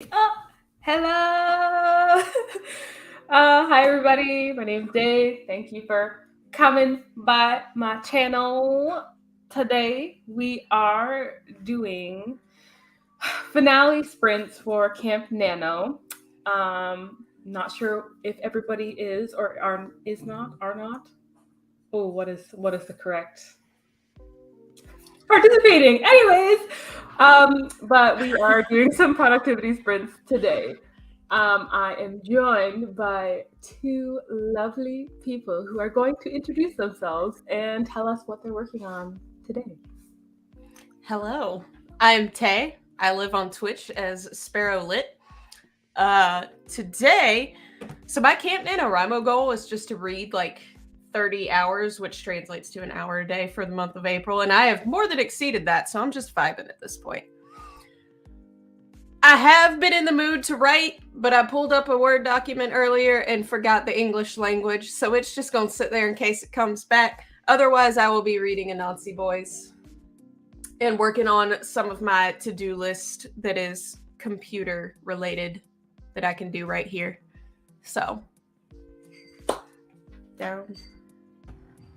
Oh, hello. Hi, everybody. My name's Dave. Thank you for coming by my channel. Today, we are doing finale sprints for Camp Nano. Not sure if everybody is or are not. Oh, what is the correct participating? Anyways, but we are doing some productivity sprints today. I am joined by two lovely people who are going to introduce themselves and tell us what they're working on today. Hello, I'm Tay. I live on Twitch as SparrowLit. Today, so my Camp NaNoWriMo goal is just to read like 30 hours, which translates to an hour a day for the month of April, and I have more than exceeded that, so I'm just vibing at this point. I have been in the mood to write, but I pulled up a Word document earlier and forgot the English language, so it's just gonna sit there in case it comes back. Otherwise, I will be reading Anansi Boys and working on some of my to-do list that is computer related that I can do right here. So, down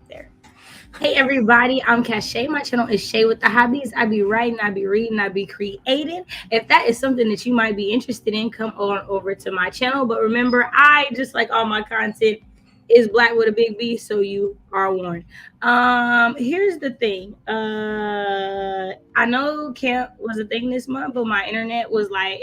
there. Hey everybody, I'm Shay. My channel is ShayWithThaHobbies. I be writing, I be reading, I be creating. If that is something that you might be interested in, come on over to my channel. But remember, I, just like all my content, is Black with a big B, so you are warned. Here's the thing. I know camp was a thing this month, but my internet was like,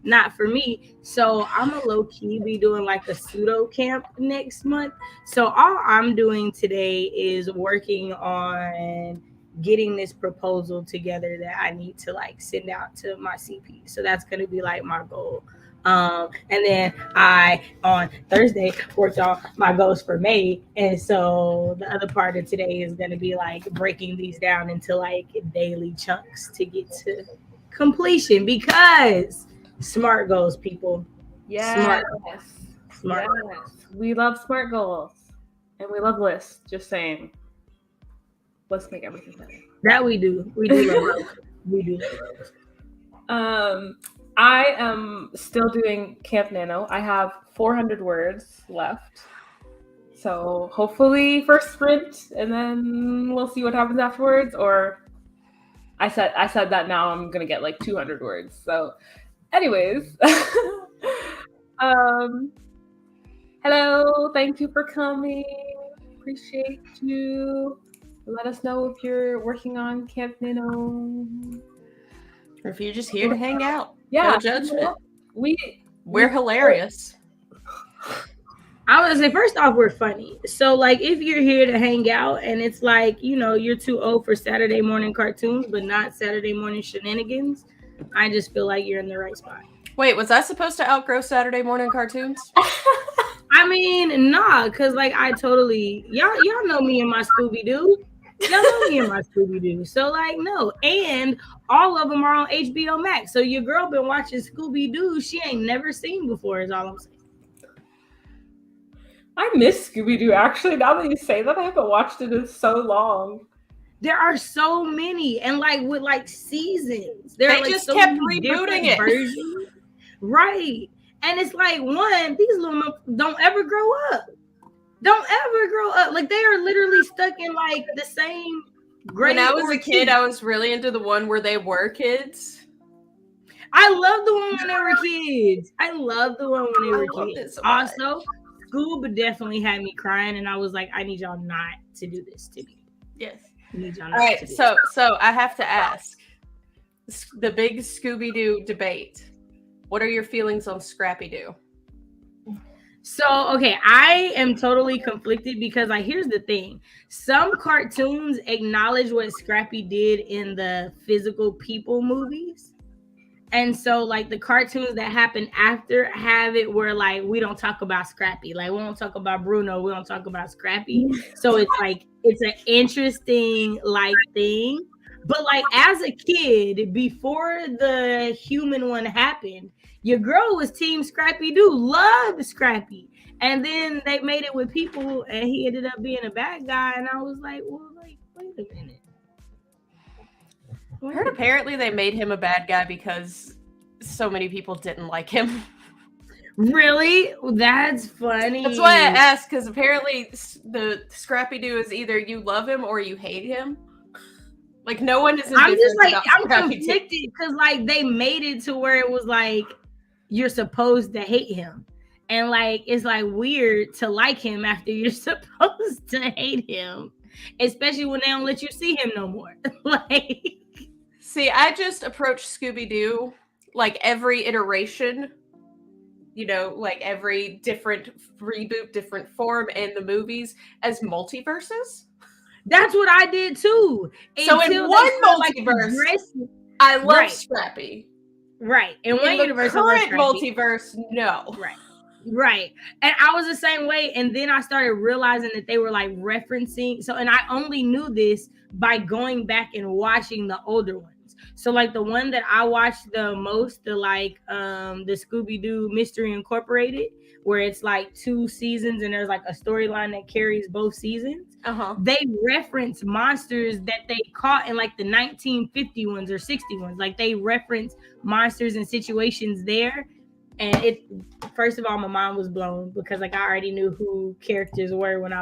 not for me. So I'm a low-key be doing like a pseudo camp next month. So all I'm doing today is working on getting this proposal together that I need to like send out to my CP. So that's going to be like my goal. And then I on Thursday worked on my goals for May, and so the other part of today is going to be like breaking these down into like daily chunks to get to completion, because smart goals, people. Yes. Smart. Yes. We love smart goals and we love lists. Just saying. Let's make everything better. That we do. We do love those. We do love those. I am still doing Camp Nano. I have 400 words left. So hopefully first sprint, and then we'll see what happens afterwards. Or I said that now I'm gonna get like 200 words. So, anyways, hello, thank you for coming. Appreciate you. Let us know if you're working on Camp Nano, or if you're just here to hang out. Yeah, no judgment. We're hilarious. I was gonna say, first off, we're funny. So like if you're here to hang out and it's like, you know, you're too old for Saturday morning cartoons but not Saturday morning shenanigans, I just feel like you're in the right spot. Wait, was I supposed to outgrow Saturday morning cartoons? I mean, nah, cause like I totally y'all know me and my Scooby-Doo. Y'all know me and my Scooby-Doo. So like no. And all of them are on HBO Max. So your girl been watching Scooby-Doo she ain't never seen before, is all I'm saying. I miss Scooby-Doo, actually. Now that you say that, I haven't watched it in so long. There are so many, and like with like seasons. They just so kept rebooting it. Versions. Right. And it's like, one, these little don't ever grow up. Don't ever grow up. Like they are literally stuck in like the same grade. When I was a kid, I was really into the one where they were kids. I love the one when they were kids. I love the one when they were kids. Also, Scoob definitely had me crying, and I was like, I need y'all not to do this to me. Yes. I need y'all not All right, to do so this. So I have to ask the big Scooby-Doo debate. What are your feelings on Scrappy-Doo? So, okay, I am totally conflicted because like here's the thing. Some cartoons acknowledge what Scrappy did in the physical people movies. And so like the cartoons that happen after have it where like we don't talk about Scrappy. Like we don't talk about Bruno, we don't talk about Scrappy. So it's like it's an interesting like thing. But like as a kid, before the human one happened, your girl was Team Scrappy-Doo, loved Scrappy. And then they made it with people and he ended up being a bad guy. And I was like, well, like, wait a minute. I heard apparently they made him a bad guy because so many people didn't like him. Really? That's funny. That's why I asked, because apparently the Scrappy-Doo is either you love him or you hate him. Like, no one is I'm just like, about I'm Scrappy-Doo. conflicted because like they made it to where it was like you're supposed to hate him. And like it's like weird to like him after you're supposed to hate him. Especially when they don't let you see him no more. Like, see, I just approach Scooby-Doo like every iteration, you know, like every different reboot, different form in the movies as multiverses. that's what I did too. So in one multiverse, I love Scrappy. Right. In one universe, current multiverse, no. Right. And I was the same way. And then I started realizing that they were like referencing. So, and I only knew this by going back and watching the older ones. So like the one that I watched the most, the Scooby-Doo Mystery Incorporated, where it's like 2 seasons and there's like a storyline that carries both seasons. They reference monsters that they caught in like the 1950 ones or 60 ones. Like they reference monsters and situations there. And first of all, my mind was blown because like I already knew who characters were when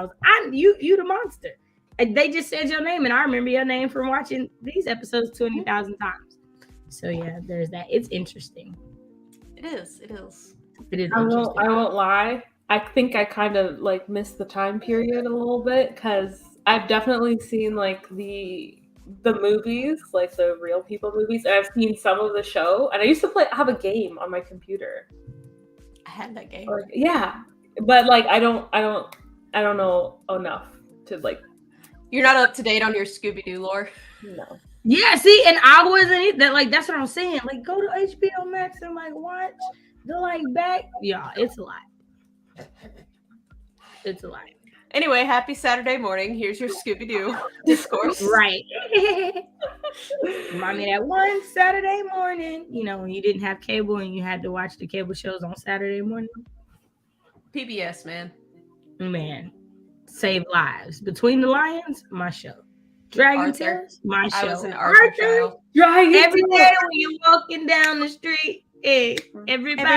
you the monster. And they just said your name, and I remember your name from watching these episodes 20,000 times. So yeah, there's that. It's interesting. It is. It is. It is. I won't lie. I think I kind of like missed the time period a little bit because I've definitely seen like the movies, like the real people movies, and I've seen some of the show. And I used to have a game on my computer. I had that game. Like, yeah, but like I don't know enough to like. You're not up to date on your Scooby-Doo lore. No. Yeah, see, and I wasn't that. Like that's what I'm saying. Like go to HBO Max and like watch the like back. Yeah, it's a lot. It's a lot. Anyway, happy Saturday morning. Here's your Scooby-Doo discourse. Right. Remind me that one Saturday morning, you know, when you didn't have cable and you had to watch the cable shows on Saturday morning. PBS, man. Man, save lives. Between the Lions, my show. Dragon Tales, my show. I was an Arthur child. Dragon every day when you're walking down the street, hey, everybody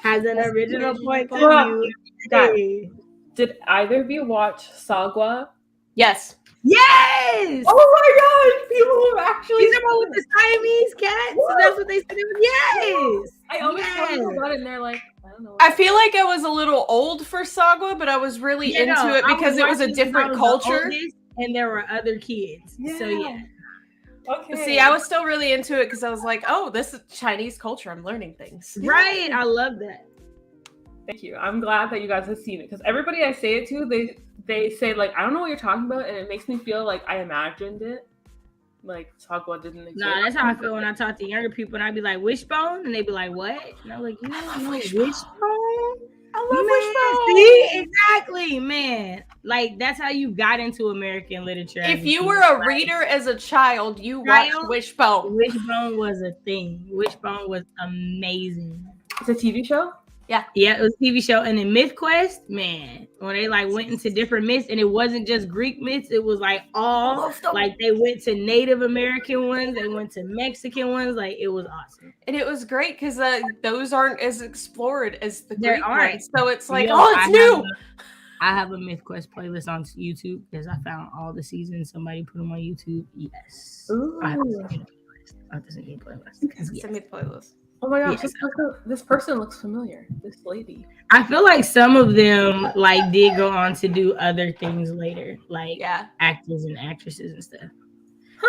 has an original point of view. Hey. Did either of you watch Sagwa? Yes. Yes! Oh my god! People have actually talking about with the Siamese cat. So that's what they said. Yes! I always tell people about it and they're like, I don't know. I feel like I was a little old for Sagwa, but I was really into it because it was a different culture. And there were other kids. Yeah. So yeah. Okay. See, I was still really into it because I was like, oh, this is Chinese culture. I'm learning things. Right. I love that. Thank you. I'm glad that you guys have seen it because everybody I say it to, they say like, I don't know what you're talking about, and it makes me feel like I imagined it. Like Sagwa didn't exist. Nah, that's how I feel when I talk to younger people and I'd be like, Wishbone? And they'd be like, what? And I'm like, you know Wishbone? I love Wishbone. See? Exactly, man. Like that's how you got into American literature. If you were a reader as a child, you watched Wishbone. Wishbone was a thing. Wishbone was amazing. It's a TV show? Yeah, it was a TV show. And then Myth Quest, man, when they like went into different myths, and it wasn't just Greek myths, it was like all like they went to Native American ones, they went to Mexican ones, like it was awesome. And it was great because those aren't as explored as the Greek ones. So it's like, it's new. I have a Myth Quest playlist on YouTube because I found all the seasons. Somebody put them on YouTube. Yes. Ooh. I have to send you a playlist. Send me the playlist. Oh my gosh, this person looks familiar. This lady. I feel like some of them like did go on to do other things later, like actors and actresses and stuff.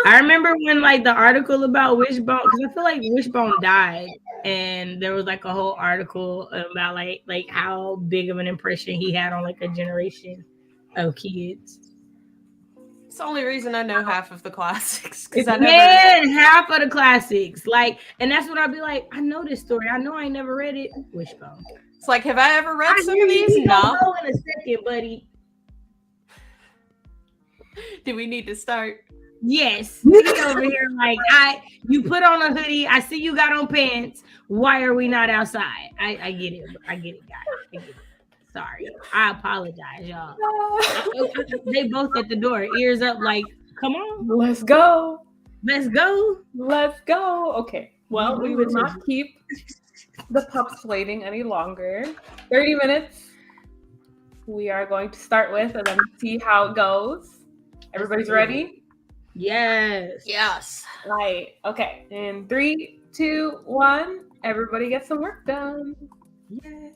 I remember when like the article about Wishbone, because I feel like Wishbone died, and there was like a whole article about like how big of an impression he had on like a generation of kids. It's the only reason I know half of the classics. Half of the classics. Like, and that's what I'd be like, I know this story. I know I never read it. Wishbone. It's like, have I ever read some of these? No. Go in a second, buddy. Do we need to start? Yes. Me over here, like, you put on a hoodie. I see you got on pants. Why are we not outside? I get it. I get it, guys. I get it. Sorry. I apologize, y'all. They both at the door, ears up like, come on. Let's go. Let's go. Let's go. Okay. Well, we will not keep the pups waiting any longer. 30 minutes. We are going to start with and then see how it goes. Everybody's ready? Yes. Yes. Right. Okay. In 3, 2, 1, everybody get some work done. Yay.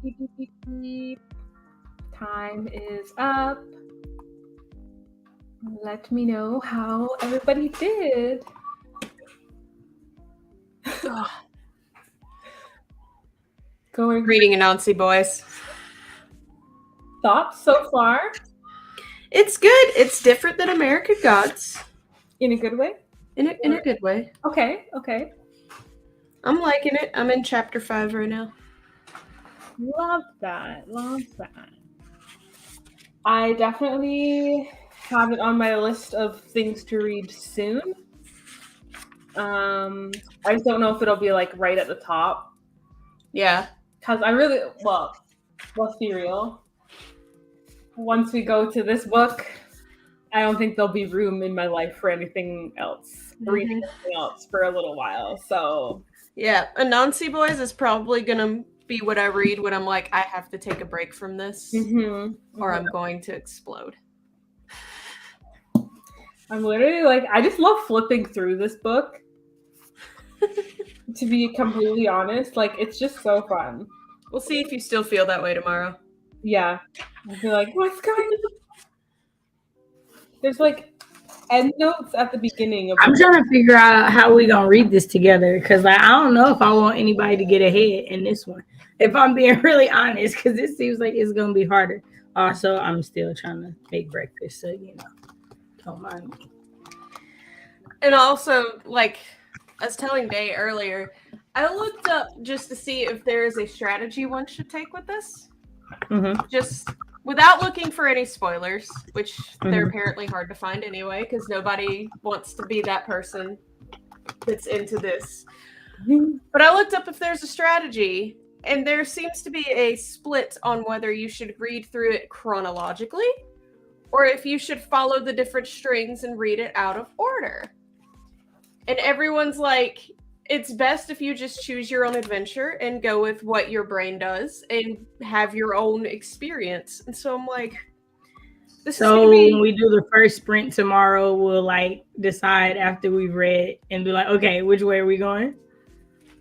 beep, beep, beep, beep. Time is up. Let me know how everybody did. Going Reading Anansi Boys. thoughts so far? It's good. It's different than American Gods. In a good way? In a good way. Okay. I'm liking it. I'm in chapter 5 right now. Love that. I definitely have it on my list of things to read soon. I just don't know if it'll be like right at the top. Yeah. Because I really, let's be real. Once we go to this book, I don't think there'll be room in my life for anything else, reading anything else for a little while. So yeah, Anansi Boys is probably gonna be what I read when I'm like, I have to take a break from this, or I'm going to explode. I'm literally like, I just love flipping through this book. To be completely honest, like it's just so fun. We'll see if you still feel that way tomorrow. Yeah, I'll be like, what's going on? There's like end notes at the beginning of. I'm trying to figure out how we gonna read this together because like I don't know if I want anybody to get ahead in this one. If I'm being really honest, because this seems like it's gonna be harder. Also, I'm still trying to make breakfast, so don't mind me. And also, like I was telling Day earlier, I looked up just to see if there is a strategy one should take with this. Just without looking for any spoilers, which they're apparently hard to find anyway, because nobody wants to be that person that's into this. But I looked up if there's a strategy, and there seems to be a split on whether you should read through it chronologically, or if you should follow the different strings and read it out of order. And everyone's like, it's best if you just choose your own adventure and go with what your brain does and have your own experience. And so I'm like, when we do the first sprint tomorrow, we'll like decide after we've read and be like, okay, which way are we going?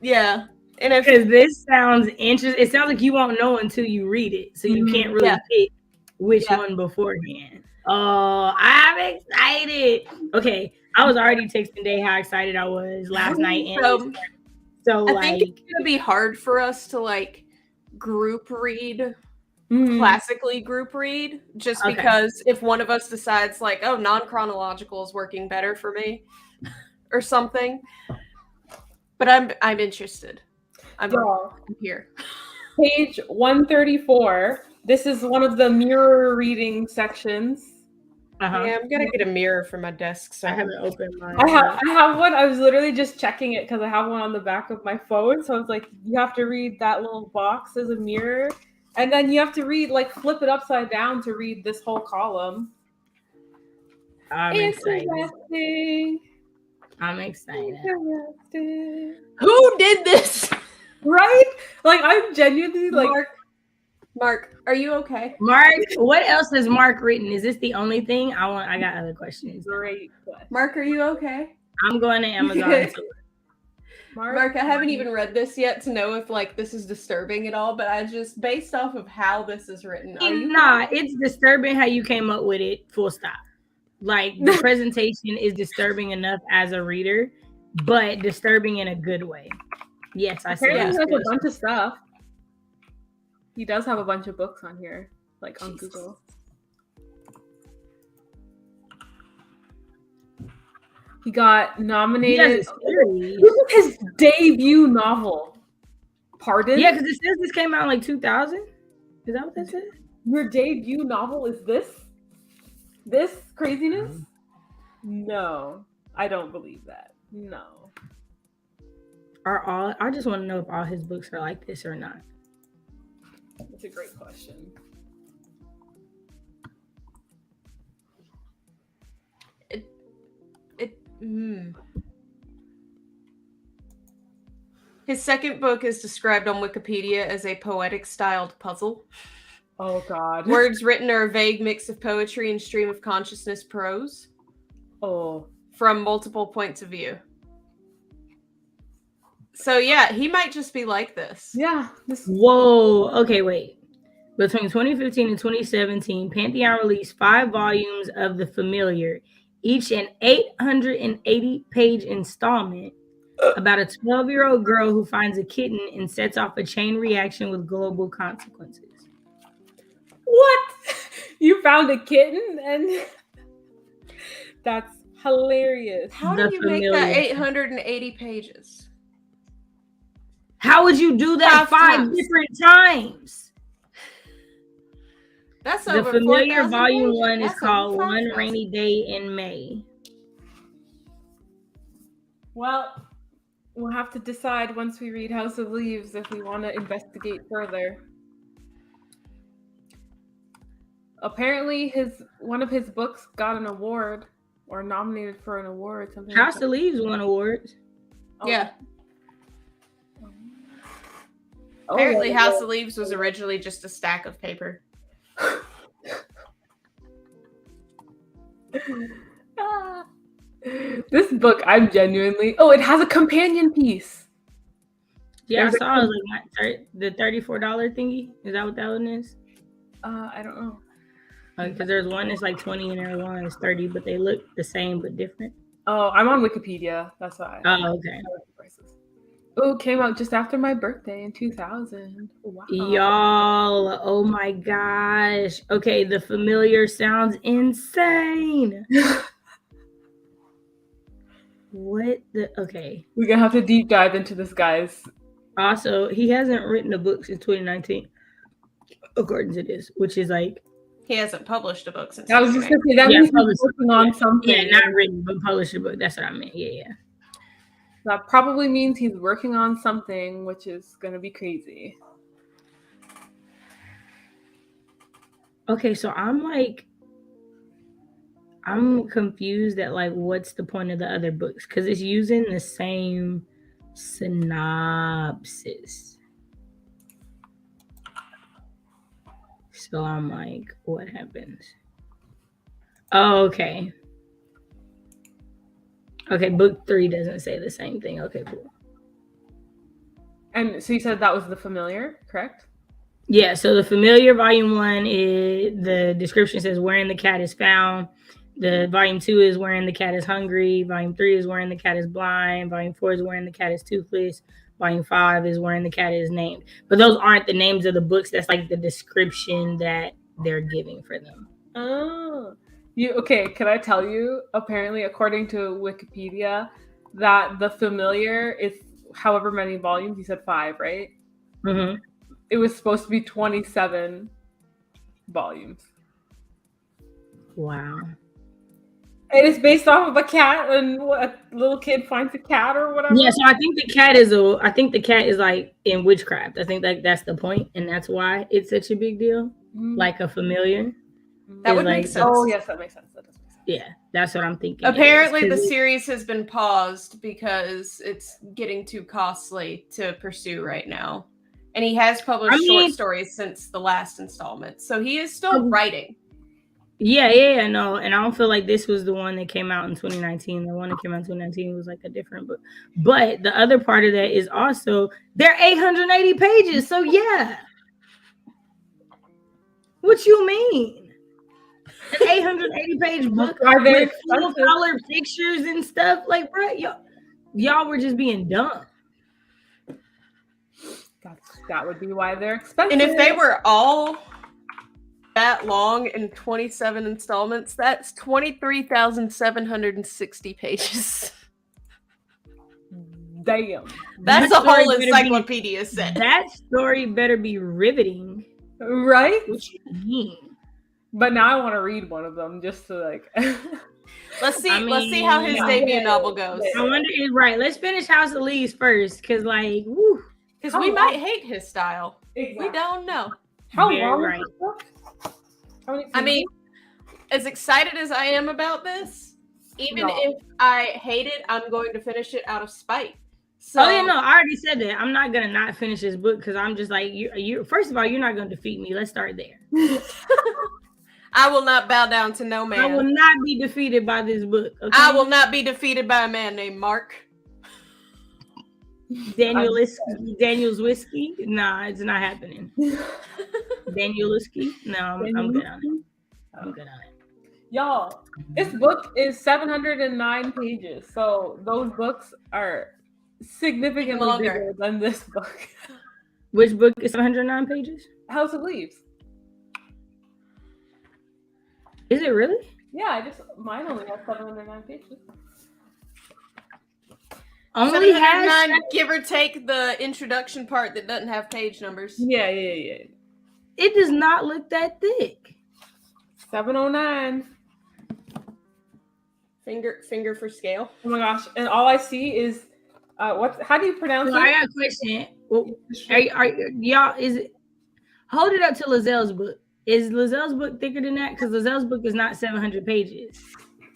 Yeah. And because this sounds interesting. It sounds like you won't know until you read it. So you can't really pick which one beforehand. Oh, I'm excited. Okay. I was already texting Day how excited I was last night. And so I think it's going to be hard for us to like group read, classically group read, just because if one of us decides like, oh, non-chronological is working better for me or something. But I'm interested. I'm here. Page 134. This is one of the mirror reading sections. Yeah, I'm gonna get a mirror for my desk. So I haven't opened mine. I have one. I was literally just checking it because I have one on the back of my phone. So I was like, you have to read that little box as a mirror, and then you have to read flip it upside down to read this whole column. I'm excited. Who did this? Right? Like I'm genuinely like. Mark, are you okay? Mark, what else has Mark written? Is this the only thing? I got other questions. Great question. Mark, are you okay? I'm going to Amazon. Mark, I haven't even read this yet to know if this is disturbing at all, but I just based off of how this is written. It's disturbing how you came up with it, full stop. Like the presentation is disturbing enough as a reader, but disturbing in a good way. Yes, I see. He has a bunch of stuff. He does have a bunch of books on here, like on Google. He got nominated. This is his debut novel. Pardon? Yeah, because it says this came out in 2000. Is that what that says? Your debut novel is this? This craziness? No, I don't believe that. No. I just want to know if all his books are like this or not. That's a great question. His second book is described on Wikipedia as a poetic-styled puzzle. Oh, God. Words written are a vague mix of poetry and stream of consciousness prose. Oh. From multiple points of view. So yeah, he might just be like this. Yeah. Whoa. Okay, wait. Between 2015 and 2017, Pantheon released 5 volumes of The Familiar, each an 880-page installment about a 12-year-old girl who finds a kitten and sets off a chain reaction with global consequences. What? You found a kitten and that's hilarious. How The do you make that Familiar. 880 pages? How would you do that 5 different times? That's The over Familiar 4,000 Volume pages. 1 is That's called over One 5,000. Rainy Day in May. Well, we'll have to decide once we read House of Leaves if we want to investigate further. Apparently, one of his books got an award or nominated for an award. Something House like of Leaves won awards. that. Yeah. Oh, Apparently, yeah. House of Leaves was originally just a stack of paper. This book, I'm genuinely. Oh, it has a companion piece. Yeah, There's I saw it was like the $34 thingy. Is that what that one is? I don't know. Because there's one that's like 20 and there's one that's 30, but they look the same but different. Oh, I'm on Wikipedia. That's why. Oh, okay. Oh, came out just after my birthday in 2000. Wow. Y'all, oh my gosh. Okay, The Familiar sounds insane. What the? Okay. We're gonna have to deep dive into this, guys. Also, he hasn't written a book since 2019, according to this, which is like. He hasn't published a book since. I was just gonna say that means he's working on something. Yeah, not written, but published a book. That's what I meant. Yeah. That probably means he's working on something, which is gonna be crazy. Okay, so I'm confused at like what's the point of the other books because it's using the same synopsis. So I'm like, what happens? Oh, okay. Okay, book 3 doesn't say the same thing. Okay, cool. And so you said that was The Familiar, correct? Yeah, so The Familiar Volume 1 is the description says wherein the cat is found. The Volume 2 is wherein the cat is hungry. Volume 3 is wherein the cat is blind. Volume 4 is wherein the cat is toothless. Volume 5 is wherein the cat is named. But those aren't the names of the books. That's like the description that they're giving for them. Oh. Okay, can I tell you, apparently, according to Wikipedia, that The Familiar is however many volumes, you said 5, right? Mm-hmm. It was supposed to be 27 volumes. Wow. It is based off of a cat, and a little kid finds a cat or whatever. Yeah, so I think the cat is like in witchcraft. I think like that's the point, and that's why it's such a big deal. Mm-hmm. Like a familiar. That would like, make sense. Oh, yes, that makes sense. That does make sense. Yeah, that's what I'm thinking. Apparently, the series has been paused because it's getting too costly to pursue right now. And he has published short stories since the last installment. So he is still writing. Yeah, no. And I don't feel like this was the one that came out in 2019. The one that came out in 2019 was like a different book. But the other part of that is also they're 880 pages. So yeah. What you mean? An 880 page book with full color pictures and stuff. Like, bro, y'all were just being dumb. That would be why they're expensive. And if they were all that long in 27 installments, that's 23,760 pages. Damn. That's a whole encyclopedia set. That story better be riveting. Right? What you mean? But now I want to read one of them just to like. Let's see how his debut novel goes. I wonder if Let's finish House of Leaves first, because like, woo. Because we might hate his style. Exactly. We don't know. How long is this book? I mean, as excited as I am about this, even if I hate it, I'm going to finish it out of spite. So, I already said that. I'm not gonna not finish this book because I'm just like you. First of all, you're not gonna defeat me. Let's start there. I will not bow down to no man. I will not be defeated by this book. Okay? I will not be defeated by a man named Mark. Daniel's whiskey. Nah, it's not happening. Daniel whiskey. No, I'm good on it. I'm good on it. Y'all, this book is 709 pages, so those books are significantly bigger than this book. Which book is 709 pages? House of Leaves. Is it really? Yeah, mine only has 709 pages. Only has 9, give or take the introduction part that doesn't have page numbers. Yeah. It does not look that thick. 709. Finger for scale. Oh my gosh! And all I see is how do you pronounce it? I got a question. Well, are y'all? Is it? Hold it up to Lazelle's book. Is Lazelle's book thicker than that? Because Lazelle's book is not 700 pages.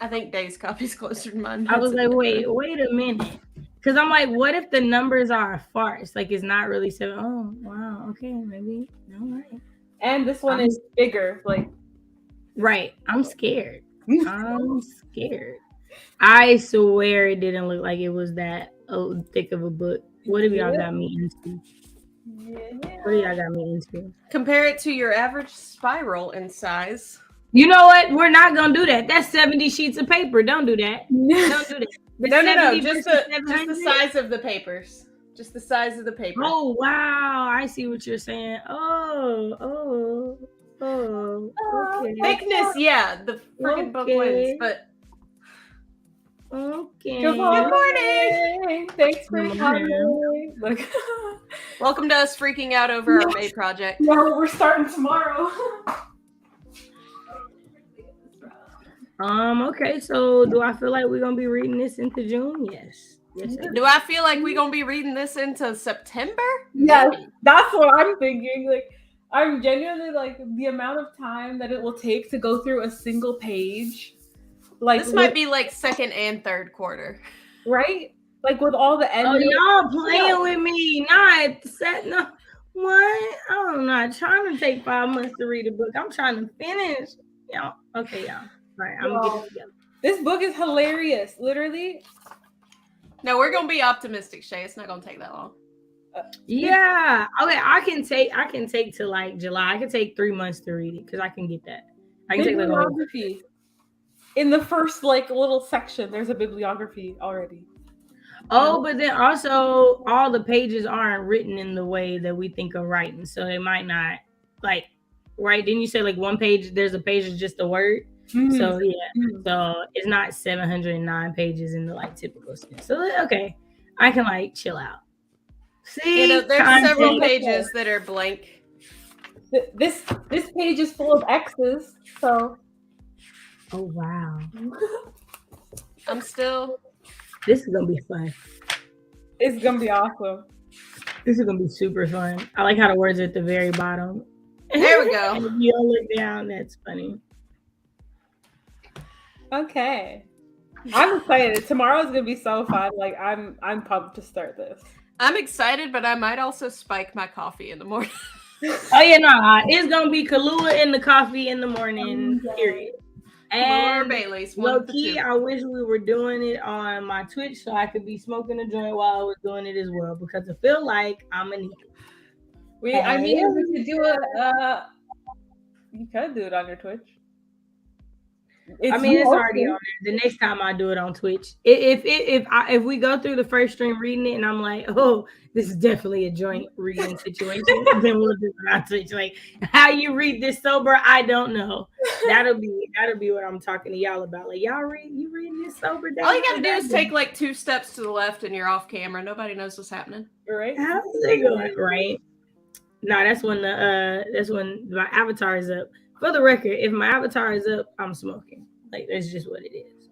I think Dave's copy is closer to mine. I was like, wait a minute. Because I'm like, what if the numbers are a farce? Like, it's not really 7. Oh, wow. Okay, maybe. All right. And this one is bigger. Like, right. I'm scared. I'm scared. I swear it didn't look like it was that thick of a book. What have y'all got me into? What do y'all got me into? Compare it to your average spiral in size. You know what? We're not gonna do that. That's 70 sheets of paper. Don't do that. Don't do that. No. Just the size of the papers. Just the size of the paper. Oh wow! I see what you're saying. Oh. Okay. Thickness, yeah. The freaking book wins, but. Okay. Good morning. Thanks for coming. Welcome to us freaking out over our May project. No, we're starting tomorrow. Okay, so do I feel like we're gonna be reading this into June? Yes. Do I feel like we're gonna be reading this into September? Yes, that's what I'm thinking. Like, I'm genuinely like the amount of time that it will take to go through a single page. Like, this might be like second and third quarter, right? Like with all the endings. Oh, y'all playing with me? Not set. No, what? I'm not trying to take 5 months to read a book. I'm trying to finish. Y'all, okay, y'all. All right, I'm getting it together. This book is hilarious, literally. No, we're gonna be optimistic, Shay. It's not gonna take that long. Yeah. Okay, I can take to like July. I can take 3 months to read it because I can get that. I can take like bibliography. In the first like little section, there's a bibliography already. Oh, but then also all the pages aren't written in the way that we think of writing, so they might not like. Right? Didn't you say like one page? There's a page is just a word. Mm-hmm. So yeah, so it's not 709 pages in the like typical sense. So okay, I can like chill out. See, there's several pages that are blank. This page is full of X's. So, oh wow, I'm still. This is gonna be fun. It's gonna be awesome. This is gonna be super fun. I like how the words are at the very bottom. There we go. And if you all look down, that's funny. Okay. I'm excited. Tomorrow is gonna be so fun. Like I'm pumped to start this. I'm excited, but I might also spike my coffee in the morning. Oh yeah, no, it's gonna be Kahlua in the coffee in the morning. Period. And Bailey's. Low key, I wish we were doing it on my Twitch so I could be smoking a joint while I was doing it as well because I feel like I'm gonna need it. I mean, we could do it. You could do it on your Twitch. It's already on there. The next time I do it on Twitch, if we go through the first stream reading it and I'm like, oh, this is definitely a joint reading situation, then we'll do it on Twitch. Like how you read this sober, I don't know. That'll be what I'm talking to y'all about. Like y'all reading this sober? All you gotta do is take like 2 steps to the left and you're off camera. Nobody knows what's happening. Right? How's it going? Right? No, that's when my avatar is up. For the record, if my avatar is up, I'm smoking. Like that's just what it is.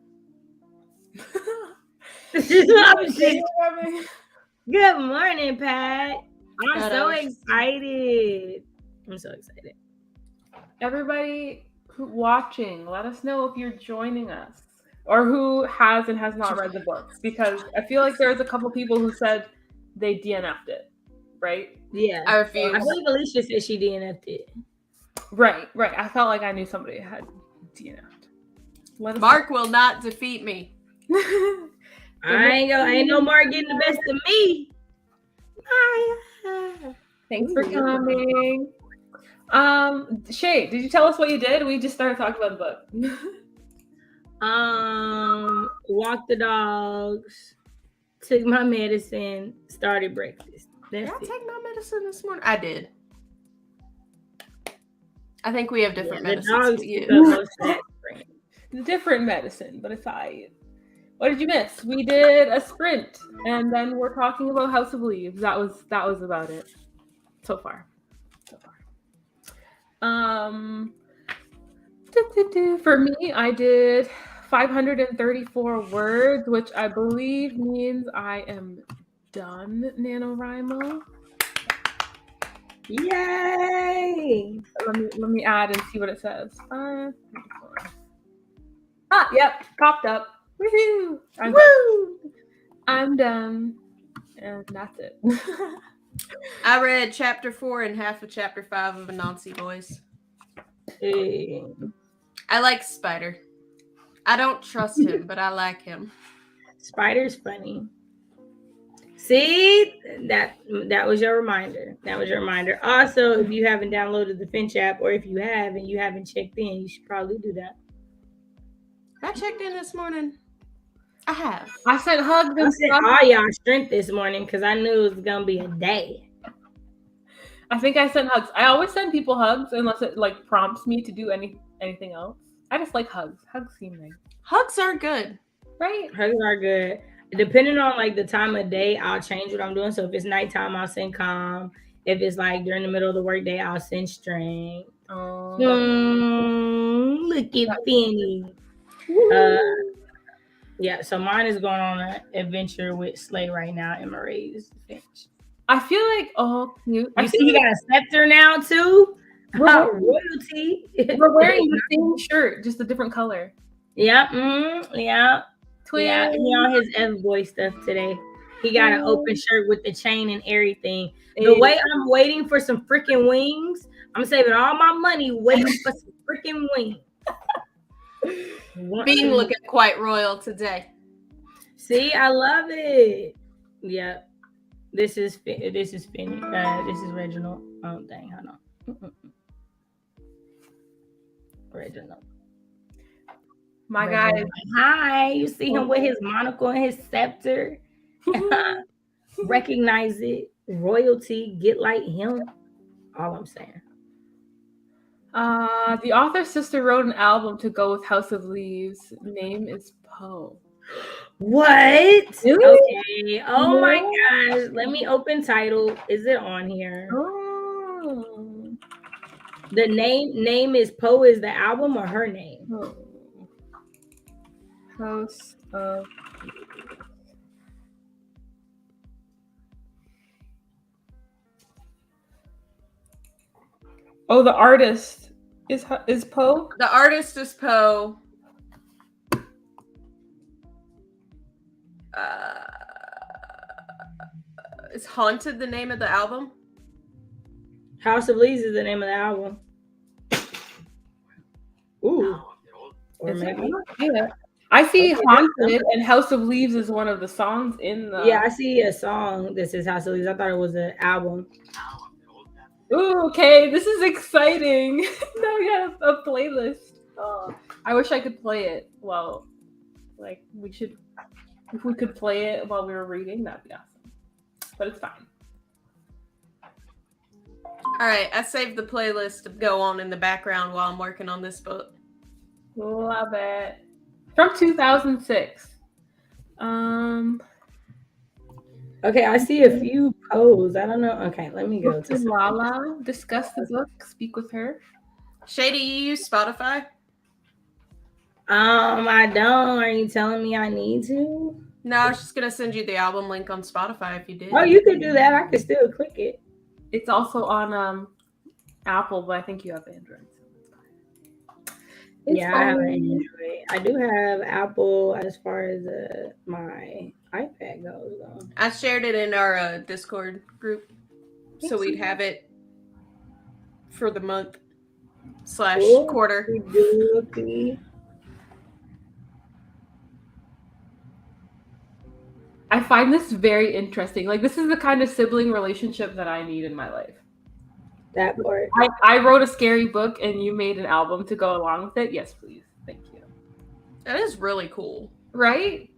This is what I'm saying. Good morning, Pat. I'm so excited. Everybody watching, let us know if you're joining us or who has and has not read the books, because I feel like there's a couple people who said they DNF'd it, right? Yeah, I refuse. I believe Alicia said she DNF'd it. Right. I felt like I knew somebody had DNF'd. Mark will not defeat me. Ain't no Mark getting the best of me. Thanks for coming. Shay, did you tell us what you did? We just started talking about the book. Walked the dogs, took my medicine, started breakfast. Did I take my medicine this morning? I did. I think we have different medicines. Different medicine, but it's alright. What did you miss? We did a sprint, and then we're talking about House of Leaves. That was about it so far. For me, I did 534 words, which I believe means I am done NaNoWriMo. Yay! Let me add and see what it says. 534. Yep, popped up. Woohoo! I'm done, and that's it. I read chapter 4 and half of chapter 5 of Anansi Boys. Hey. I like Spider. I don't trust him, but I like him. Spider's funny. See, that was your reminder. Also, if you haven't downloaded the Finch app, or if you have and you haven't checked in, you should probably do that. I checked in this morning. I have. I sent hugs and sent all y'all strength this morning because I knew it was gonna be a day. I think I sent hugs. I always send people hugs unless it like prompts me to do anything else. I just like hugs. Hugs seem nice. Hugs are good, right? Hugs are good. Depending on like the time of day, I'll change what I'm doing. So if it's nighttime, I'll send calm. If it's like during the middle of the workday, I'll send strength. Look at Finny. Yeah, so mine is going on an adventure with Slay right now in Marae's Finch. I feel like cute. You see, he got a scepter now too. Royalty. We're wearing the same shirt, just a different color. Yeah, yeah. Twin. Yeah, he on his F-boy stuff today. He got an open shirt with the chain and everything. The way I'm waiting for some freaking wings, I'm saving all my money waiting for some freaking wings. Being looking quite royal today. See, I love it. Yeah, this is Finny. This is Reginald. Oh dang, hold on. Reginald. My guy. Hi, you see him with his monocle and his scepter. Recognize it. Royalty. Get like him. All I'm saying. The author's sister wrote an album to go with House of Leaves. Name is Poe. What? Okay. Oh my gosh. Let me open title. Is it on here? Oh. The name is Poe is the album or her name? Oh. House of the artist is Poe? The artist is Poe. Is Haunted the name of the album? House of Leaves is the name of the album. Ooh. Or maybe. Yeah. I see Haunted and House of Leaves is one of the songs in the... Yeah, I see a song that says House of Leaves. I thought it was an album. Ooh, okay, this is exciting. Now we have a playlist. Oh, I wish I could play it. Well, like if we could play it while we were reading, that'd be awesome. But it's fine. All right, I saved the playlist to go on in the background while I'm working on this book. Love it. From 2006. Okay, I see a few posts. I don't know. Okay, let me go to Lala. Discuss the book. Speak with her. Shay, do you use Spotify? I don't. Are you telling me I need to? No, I was just gonna send you the album link on Spotify if you did. Oh, you could do that. I could still click it. It's also on Apple, but I think you have Android. Yeah, I have an Android. I do have Apple as far as my iPad goes, though. I shared it in our Discord group, so we'd have it for the month / quarter. I find this very interesting. Like, this is the kind of sibling relationship that I need in my life. That part. I wrote a scary book and you made an album to go along with it. Yes, please. Thank you. That is really cool. Right?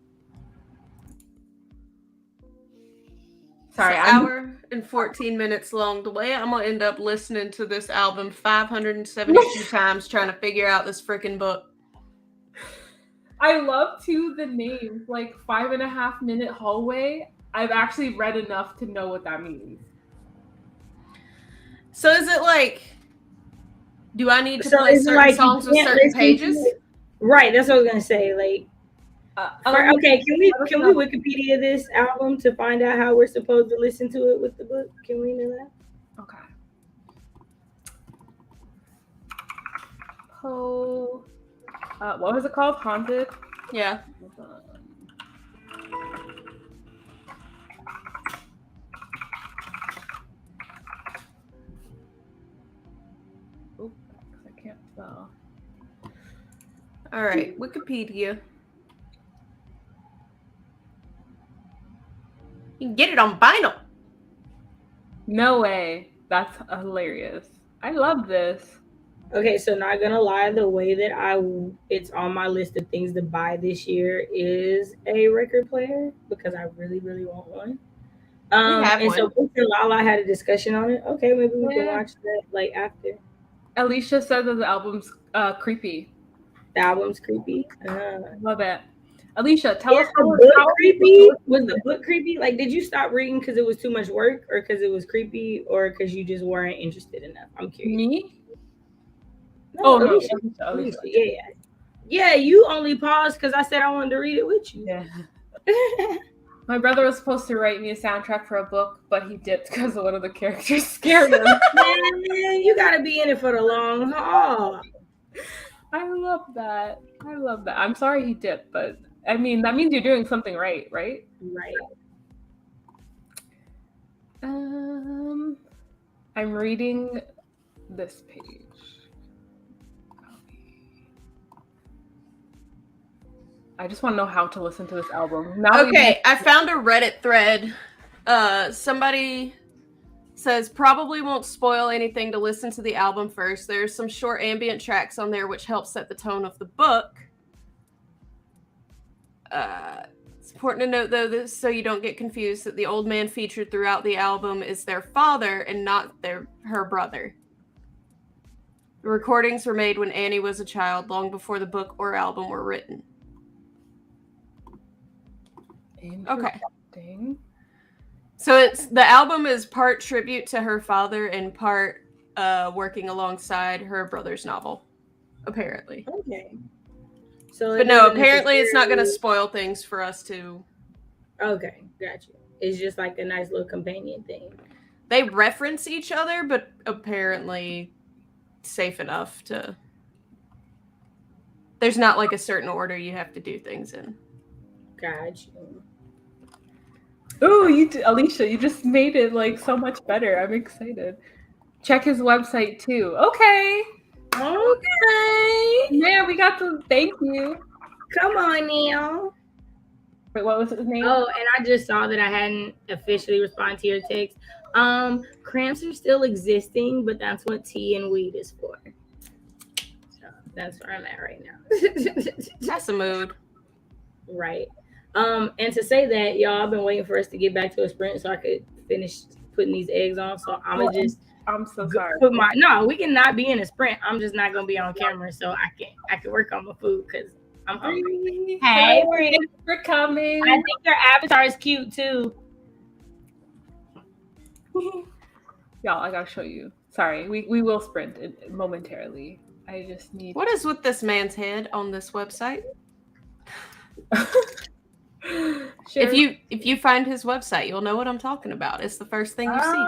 Sorry, it's an hour and 14 minutes long. The way I'm gonna end up listening to this album 572 times trying to figure out this freaking book. I love too the name, like 5.5 minute hallway. I've actually read enough to know what that means. So is it like, do I need to play certain songs with certain pages? Right, that's what I was gonna say. Like, okay, can we Wikipedia this album to find out how we're supposed to listen to it with the book? Can we know that? Okay. What was it called? Haunted? Yeah. Oop, I can't spell. All right, Wikipedia. You can get it on vinyl. No way. That's hilarious. I love this. Okay, so not gonna lie, the way that it's on my list of things to buy this year is a record player because I really, really want one. So Pooch and Lala had a discussion on it. Okay, maybe we can watch that like after. Alicia said that the album's creepy. The album's creepy. Love it. Alicia, tell us how creepy. Was the book creepy? Like, did you stop reading because it was too much work, or because it was creepy, or because you just weren't interested enough? I'm curious. Me? No, Alicia. Yeah. You only paused because I said I wanted to read it with you. Yeah. My brother was supposed to write me a soundtrack for a book, but he dipped because one of the characters scared him. Man, you gotta be in it for the long haul. I love that. I'm sorry he dipped, but I mean that means you're doing something right? Right. I'm reading this page. I just want to know how to listen to this album. Okay, I found a Reddit thread. Somebody says probably won't spoil anything to listen to the album first. There's some short ambient tracks on there which help set the tone of the book. It's important to note, though, this, so you don't get confused, that the old man featured throughout the album is their father and not her brother. The recordings were made when Annie was a child, long before the book or album were written. Okay. So the album is part tribute to her father and part working alongside her brother's novel, apparently. Okay. But no, apparently it's not going to spoil things for us to... Okay, gotcha. It's just like a nice little companion thing. They reference each other, but apparently safe enough to... There's not like a certain order you have to do things in. Gotcha. Oh, Alicia, you just made it like so much better. I'm excited. Check his website too. Okay. Yeah, we got to thank you. Come on now. Wait, what was his name? Oh, and I just saw that I hadn't officially responded to your text. Cramps are still existing, but that's what tea and weed is for. So that's where I'm at right now. That's a mood. Right. And to say that, y'all, I've been waiting for us to get back to a sprint so I could finish putting these eggs on. So I'm so sorry. No, we cannot be in a sprint. I'm just not gonna be on camera, so I can work on my food because I'm hungry. Hey, thanks for coming. I think your avatar is cute too. Y'all, I gotta show you. Sorry, we will sprint momentarily. I just need. What is with this man's head on this website? Sure. If you find his website, you'll know what I'm talking about. It's the first thing you see.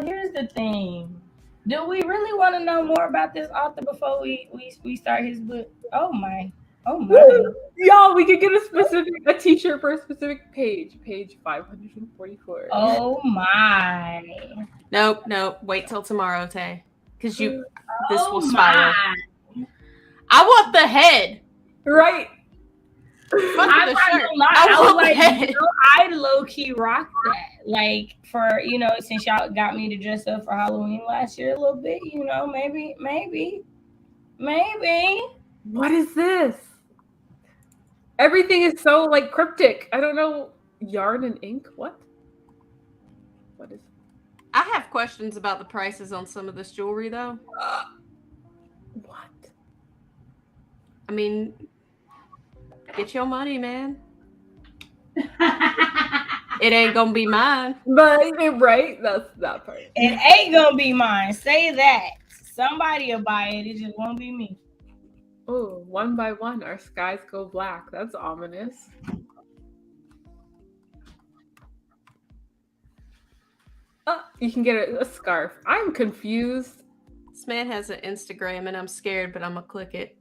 Here's the thing. Do we really want to know more about this author before we start his book? Oh my. Y'all, we could get a t-shirt for a specific page 544. Oh my. Nope. Wait till tomorrow, Tay. Because this will spiral. I want the head. Right. Fuck I'm the not shirt. gonna lie. I I was want like, that. you know, I low key rocked that. Like for since y'all got me to dress up for Halloween last year a little bit, maybe. What is this? Everything is so like cryptic. I don't know. Yarn and ink? What? What is I have questions about the prices on some of this jewelry, though. what? I mean, get your money, man. It ain't gonna be mine. But right? That's that part. It ain't gonna be mine. Say that. Somebody will buy it. It just won't be me. Oh, one by one, our skies go black. That's ominous. You can get a scarf. I'm confused. This man has an Instagram, and I'm scared, but I'm gonna click it.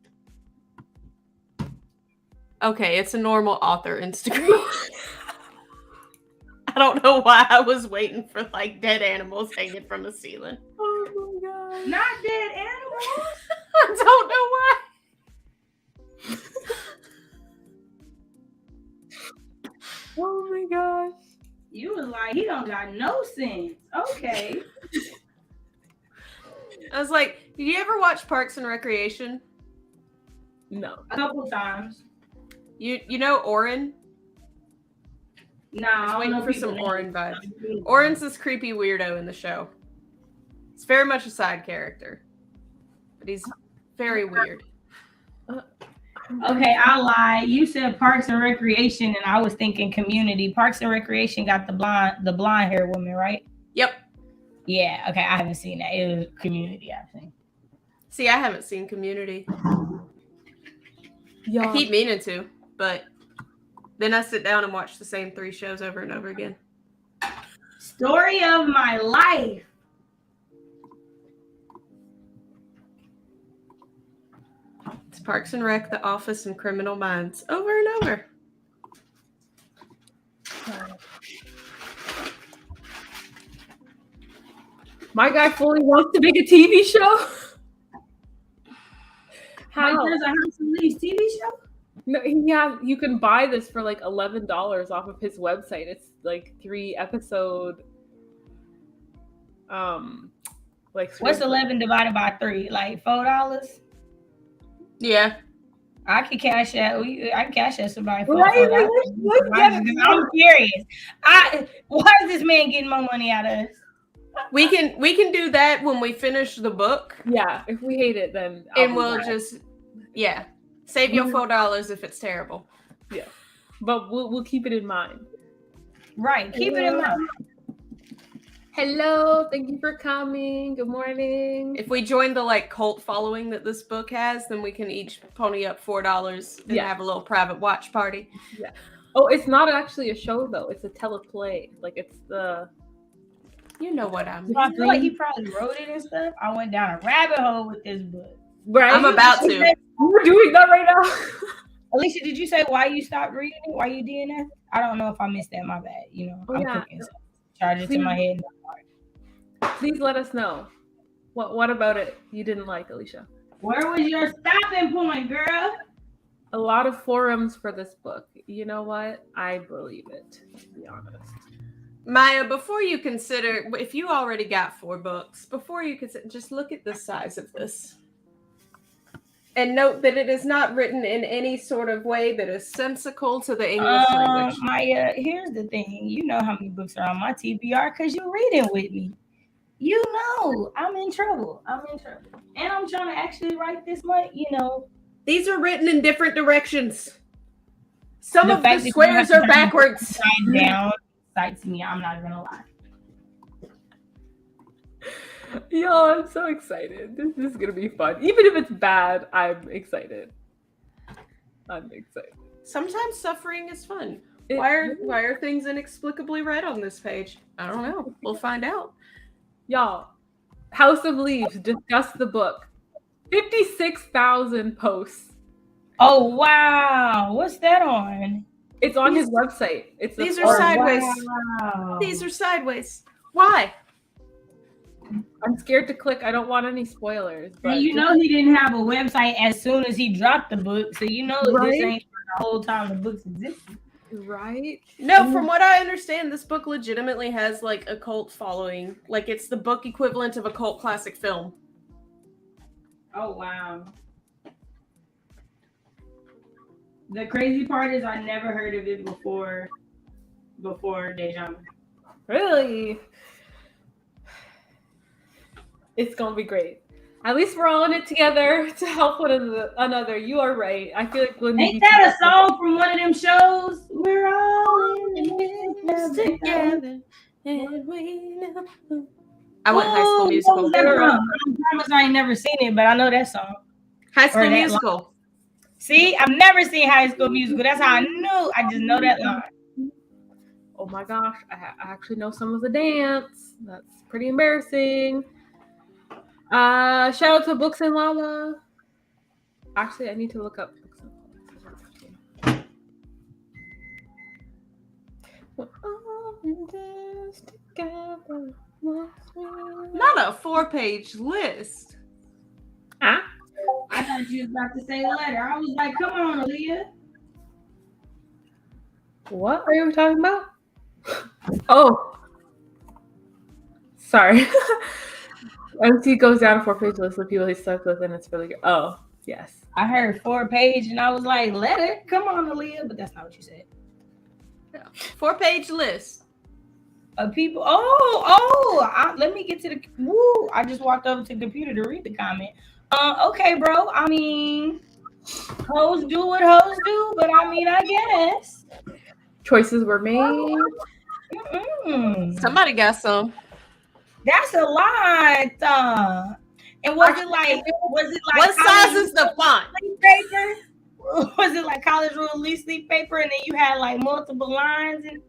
Okay, it's a normal author Instagram. I don't know why I was waiting for like dead animals hanging from the ceiling. Oh my god. Not dead animals. I don't know why. Oh my gosh. You was like, he don't got no sense. Okay. I was like, did you ever watch Parks and Recreation? No. A couple times. You know Oren? Nah, I was waiting for some Oren vibes. Oren's this creepy weirdo in the show. It's very much a side character, but he's very weird. Okay, I lied. You said Parks and Recreation, and I was thinking Community. Parks and Recreation got the blonde hair woman, right? Yep. Yeah. Okay, I haven't seen that. It was Community, I think. See, I haven't seen Community. Yeah. I keep meaning to, but then I sit down and watch the same 3 shows over and over again. Story of my life. It's Parks and Rec, The Office, and Criminal Minds over and over. My guy fully wants to make a TV show. How? There's a House of Leaves TV show? No, yeah, you can buy this for like $11 off of his website. It's like 3-episode. Like What's 11 divided by 3? Like $4? Yeah. I could cash that. I can cash that somebody for Right? $4. I'm curious. Why is this man getting more money out of us? We can do that when we finish the book. Yeah, if we hate it, then We'll just save your $4 if it's terrible. Yeah, but we'll keep it in mind. Right, keep it in mind. Hello, thank you for coming. Good morning. If we join the like cult following that this book has, then we can each pony up $4 and have a little private watch party. Yeah. Oh, it's not actually a show though. It's a teleplay. Like it's the. You know what I mean. So I feel like he probably wrote it and stuff. I went down a rabbit hole with this book. Right. I'm about to. We're doing that right now. Alicia, did you say why you stopped reading it? Why you did that? I don't know if I missed that. My bad. I'm cooking. So charge it to my head. Please let us know. What about it you didn't like, Alicia? Where was your stopping point, girl? A lot of forums for this book. You know what? I believe it, to be honest. Maya, before you consider, if you already got 4 books, before you consider, just look at the size of this. And note that it is not written in any sort of way that is sensical to the English language. Maya, here's the thing. You know how many books are on my TBR because you're reading with me. You know, I'm in trouble. And I'm trying to actually write this month, These are written in different directions. Some of the squares are backwards. Down excites me. I'm not gonna lie. Yo, I'm so excited. This is gonna be fun. Even if it's bad, I'm excited. Sometimes suffering is fun. Why are things inexplicably red on this page? I don't know. We'll find out. Y'all, House of Leaves, discuss the book. 56,000 posts. Oh wow. What's that on? It's on his website. These are sideways. Wow. These are sideways. Why? I'm scared to click. I don't want any spoilers. And he didn't have a website as soon as he dropped the book, so this ain't the whole time the books existed. Right? No, from what I understand, this book legitimately has like a cult following. Like it's the book equivalent of a cult classic film. Oh wow. The crazy part is I never heard of it before Deja. Really? It's gonna be great. At least we're all in it together to help one another. You are right. I feel like when Ain't that a song from one of them shows? We're all in This it together, and we know. I went High School What Musical. was that from? I promise I ain't never seen it, but I know that song. High School Or that Musical. See, I've never seen High School Musical. That's how I knew. I just know that line. Oh my gosh, I actually know some of the dance. That's pretty embarrassing. Shout out to Books and Lala. Actually, I need to look up Books and Lala. We're all in this together. Not a 4-page list. Huh? I thought you was about to say the letter. I was like, come on, Aaliyah. What are you talking about? Oh. Sorry. MC goes down a 4-page list of people he's stuck with, and it's really good. Oh, yes. I heard 4-page, and I was like, letter? Come on, Aaliyah. But that's not what you said. 4-page list. Of people. Let me get to the. Woo! I just walked over to the computer to read the comment. Okay, bro. I mean, hoes do what hoes do, but I mean, I guess Choices were made. Somebody got some. That's a lot. And was it like what size is the font? Paper? Was it like college rule leaf sleep paper, and then you had like multiple lines? And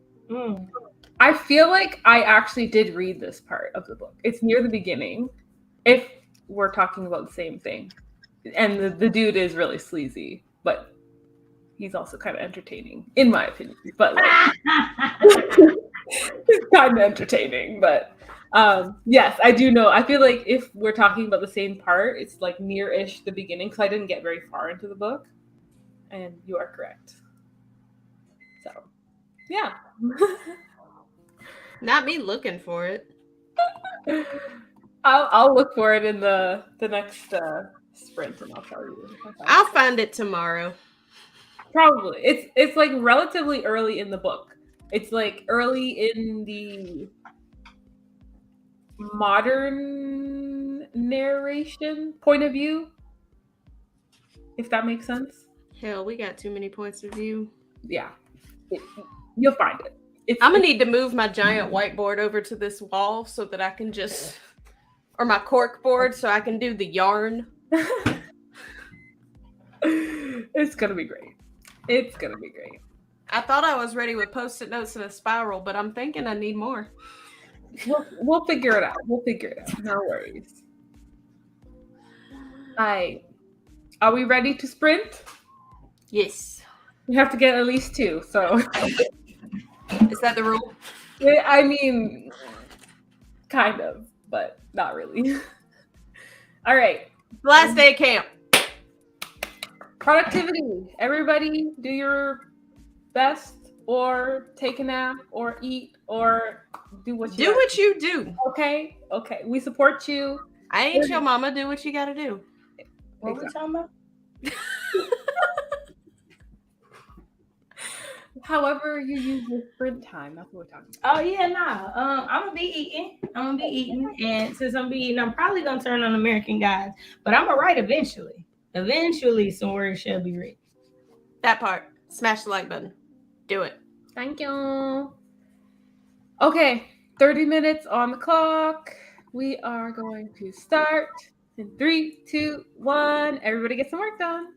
I feel like I actually did read this part of the book. It's near the beginning, if we're talking about the same thing. And the dude is really sleazy, but he's also kind of entertaining, in my opinion. But like, he's kind of entertaining. But yes, I do know. I feel like if we're talking about the same part, it's like near-ish the beginning, because I didn't get very far into the book. And you are correct. So, yeah. Not me looking for it. I'll look for it in the next sprint, and I'll tell you. I'll find it tomorrow. Probably. It's like relatively early in the book. It's like early in the modern narration point of view, if that makes sense. Hell, we got too many points of view. Yeah. You'll find it. I'm gonna need to move my giant whiteboard over to this wall so that I can just, or my cork board so I can do the yarn. It's gonna be great. It's gonna be great. I thought I was ready with post-it notes and a spiral, but I'm thinking I need more. We'll figure it out. No worries. Are we ready to sprint? Yes. We have to get at least 2, so. Is that the rule? I mean, kind of, but not really. All right. Last day of camp. Productivity. Everybody do your best, or take a nap, or eat, or do what you do. What you do. Okay. We support you. I ain't your mama. Do what you gotta do. What we talking about? However you use your sprint time, that's what we're talking about. Oh yeah, nah. I'm gonna be eating, and since I'm eating, I'm probably gonna turn on American Gods, but I'm gonna write eventually. Eventually, some words shall be written. That part. Smash the like button. Do it. Thank you. Okay, 30 minutes on the clock. We are going to start in 3, 2, 1. Everybody get some work done.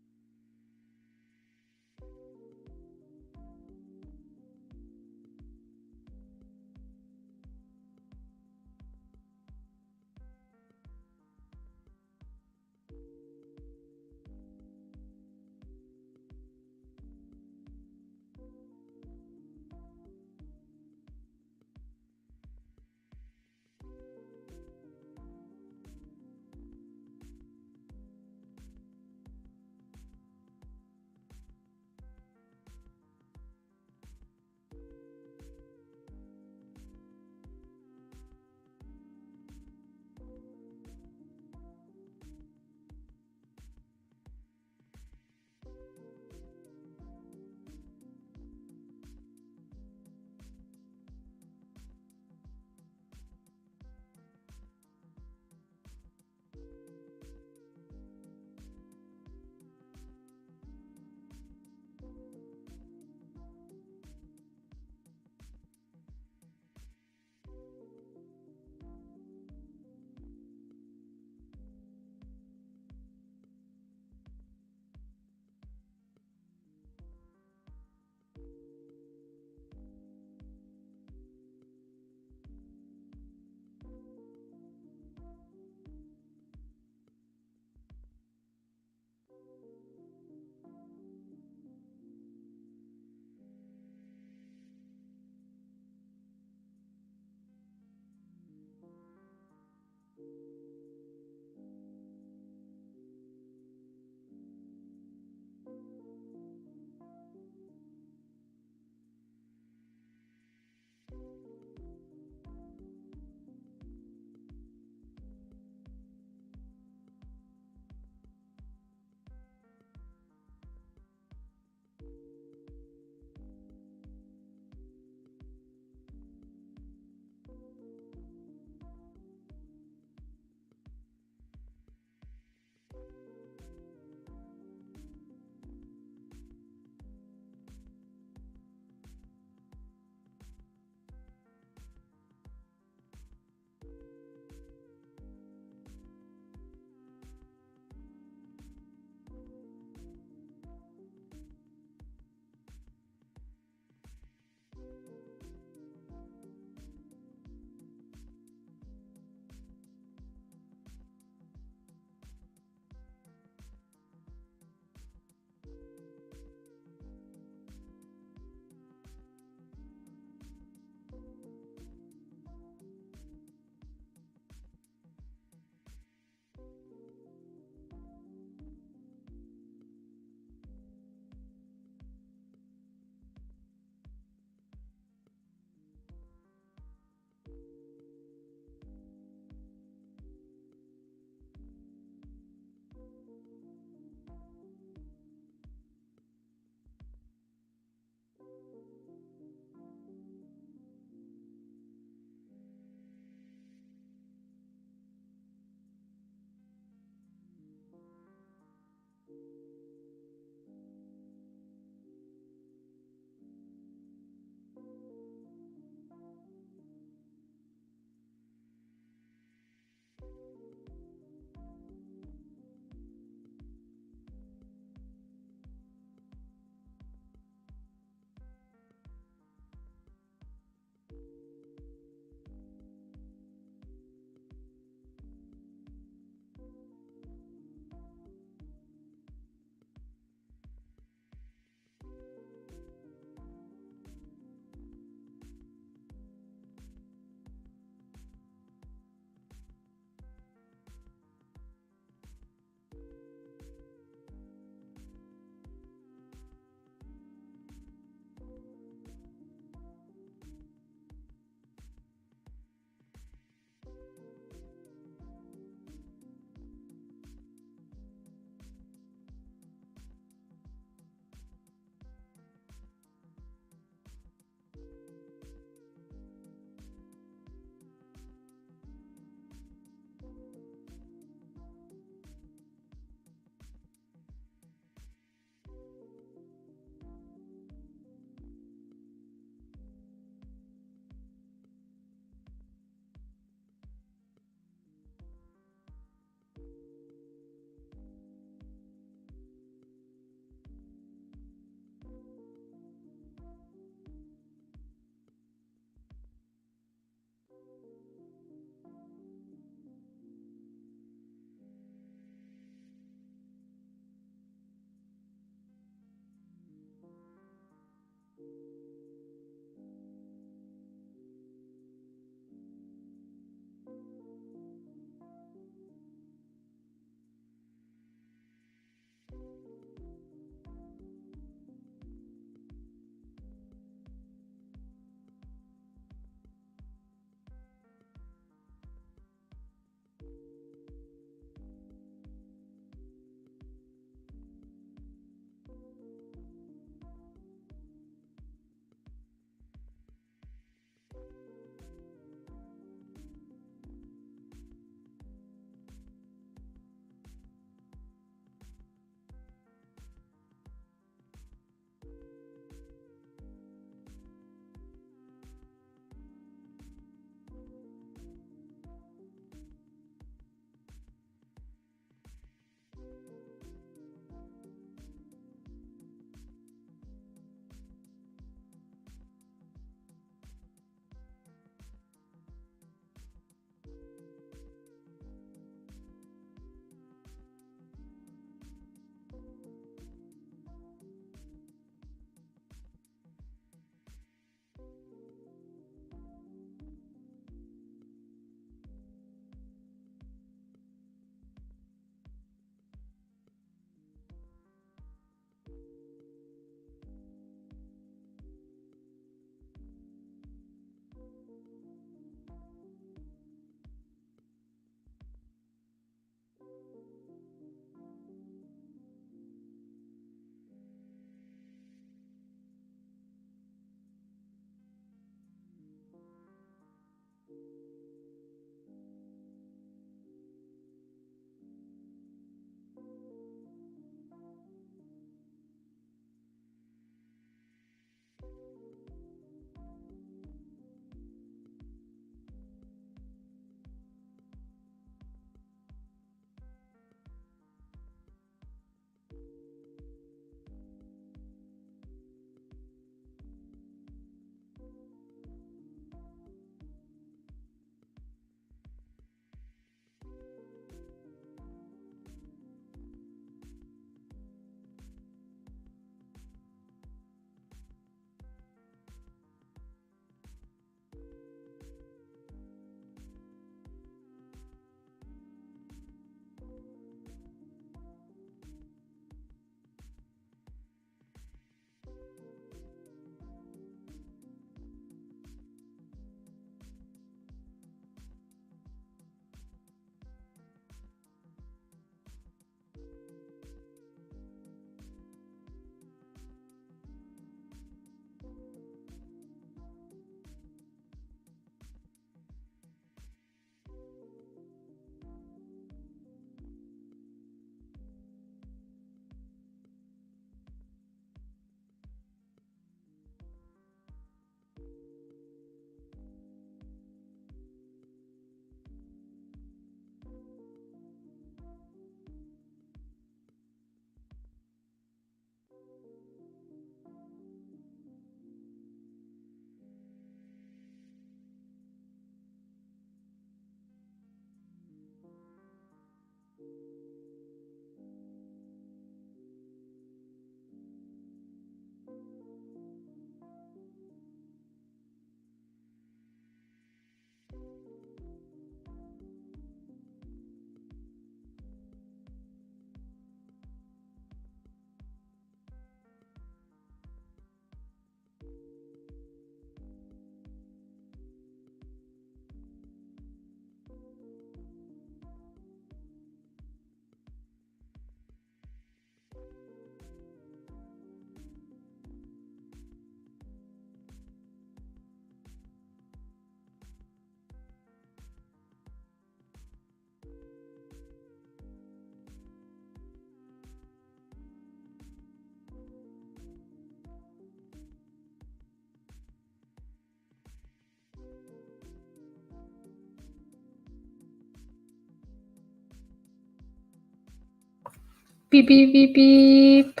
Beep, beep, beep, beep.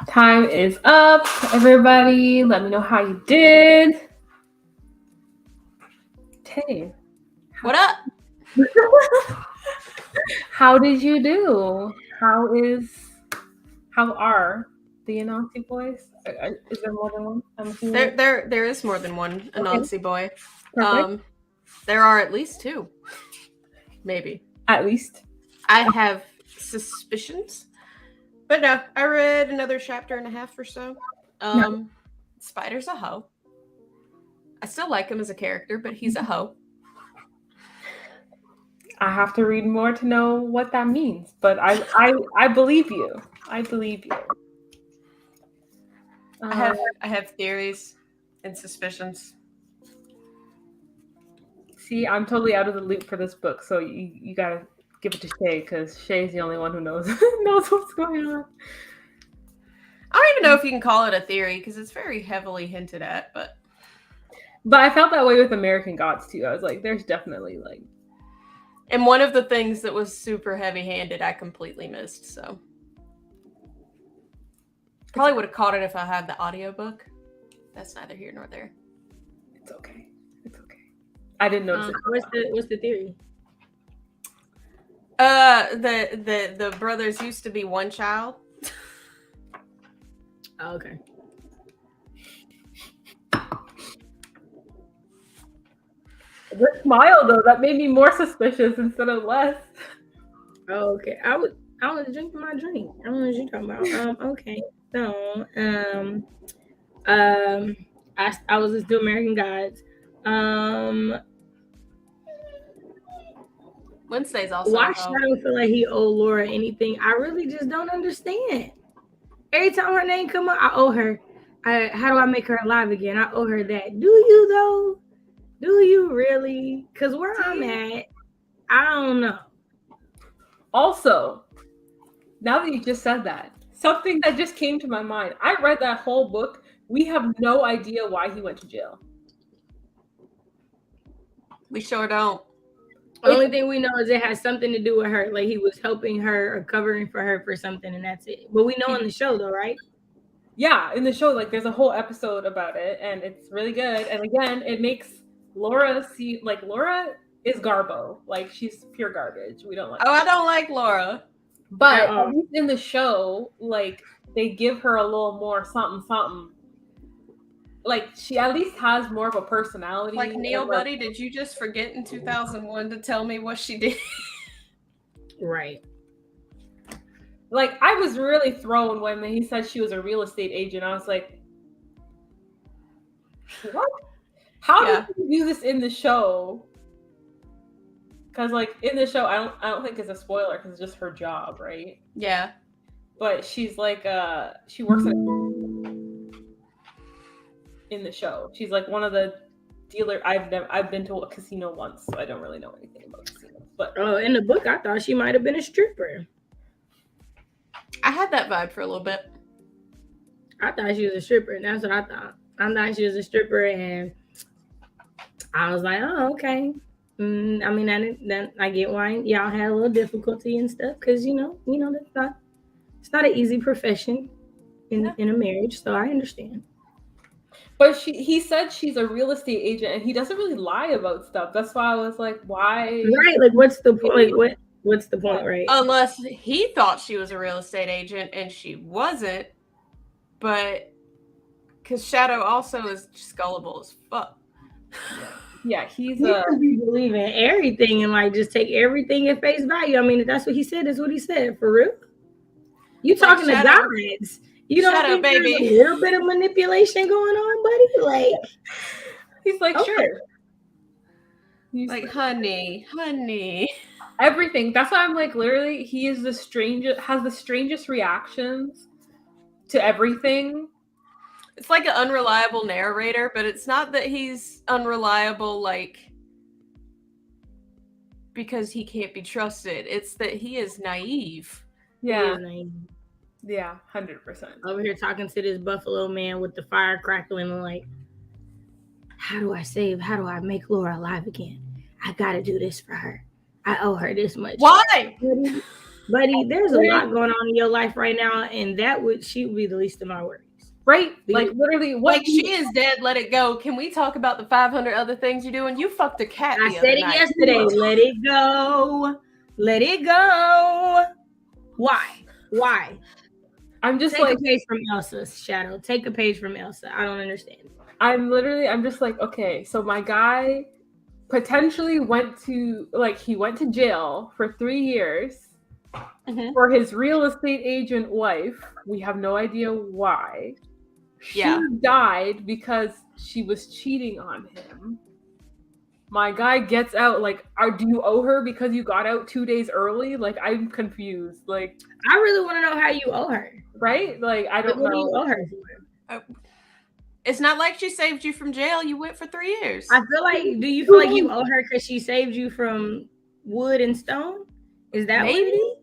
Time is up. Everybody, let me know how you did. Tay. What up? How did you do? How are the Anansi boys? Is there more than one? I'm assuming. There is more than one Anansi boy. Perfect. There are at least two. Maybe. At least. I have suspicions. But no, I read another chapter and a half or so. Spider's a hoe. I still like him as a character, but he's a hoe. I have to read more to know what that means, but I believe you. I believe you. I have theories and suspicions. See, I'm totally out of the loop for this book, so you gotta give it to Shay because Shay's the only one who knows what's going on. I don't even know if you can call it a theory because it's very heavily hinted at, but I felt that way with American Gods too. I was like, there's definitely like. And one of the things that was super heavy-handed, I completely missed. So probably would have caught it if I had the audiobook. That's neither here nor there. It's okay. It's okay. I didn't notice it. What's the theory? The brothers used to be one child. Oh, okay. The smile though, that made me more suspicious instead of less. Oh, okay. I was drinking my drink. I don't know what you're talking about. Okay. So, I was just doing American Gods. Wednesday's also. Why should I feel like he owe Laura anything? I really just don't understand. Every time her name come up, I owe her. How do I make her alive again? I owe her that. Do you though? Do you really? Because where I'm at, I don't know. Also, now that you just said that, something that just came to my mind. I read that whole book. We have no idea why he went to jail. We sure don't. The only thing we know is it has something to do with her. Like he was helping her or covering for her for something, and that's it. But we know in the show though, right? Yeah, in the show, like there's a whole episode about it, and it's really good. And again, it makes Laura see like Laura is Garbo. Like she's pure garbage. We don't like her. I don't like Laura. But at least in the show, like they give her a little more something. Like she at least has more of a personality. Like Neil, buddy, did you just forget in 2001 to tell me what she did? Right. Like I was really thrown when he said she was a real estate agent. I was like, what? How did you do this in the show? Because like in the show, I don't think it's a spoiler because it's just her job, right? Yeah. But she's like she works in the show. She's like one of the dealer. I've been to a casino once, so I don't really know anything about casinos. But in the book, I thought she might have been a stripper. I had that vibe for a little bit. I thought she was a stripper, and that's what I thought. I thought she was a stripper, and I was like, oh, okay. I mean, I get why y'all had a little difficulty and stuff, because you know, it's not an easy profession in a marriage, so I understand. But he said she's a real estate agent, and he doesn't really lie about stuff. That's why I was like, why? Right? Like, what's the point? What's the point, right? Unless he thought she was a real estate agent and she wasn't, but because Shadow also is just gullible as fuck. Yeah, he's believe in everything and like just take everything at face value. I mean, if that's what he said, that's what he said. For real? You talking to gods? You don't think baby. There's a little bit of manipulation going on, buddy? Like he's like, okay. Sure. He's like, honey. Everything. That's why I'm like, literally, he is has the strangest reactions to everything. It's like an unreliable narrator, but it's not that he's unreliable, like, because he can't be trusted. It's that he is naive. Yeah. He is naive. Yeah, 100%. Over here talking to this buffalo man with the fire crackling and like, how do I make Laura alive again? I gotta do this for her. I owe her this much. Why? Buddy, there's a lot going on in your life right now, and she would be the least of my worries. Right? Like literally, like she is dead. Let it go. Can we talk about the 500 other things you're doing? You fucked a cat. I said it yesterday. Let it go. Let it go. Why? I'm just take a page from Elsa, Shadow. Take a page from Elsa. I don't understand. I'm just like, okay, so my guy potentially went to jail for 3 years for his real estate agent wife. We have no idea why. She died because she was cheating on him. My guy gets out. Like, do you owe her because you got out 2 days early? Like, I'm confused. Like, I really want to know how you owe her. Right? Like, I don't know. What do you owe her for? It's not like she saved you from jail. You went for 3 years. I feel like, do you feel like you owe her because she saved you from wood and stone? Is that what it is?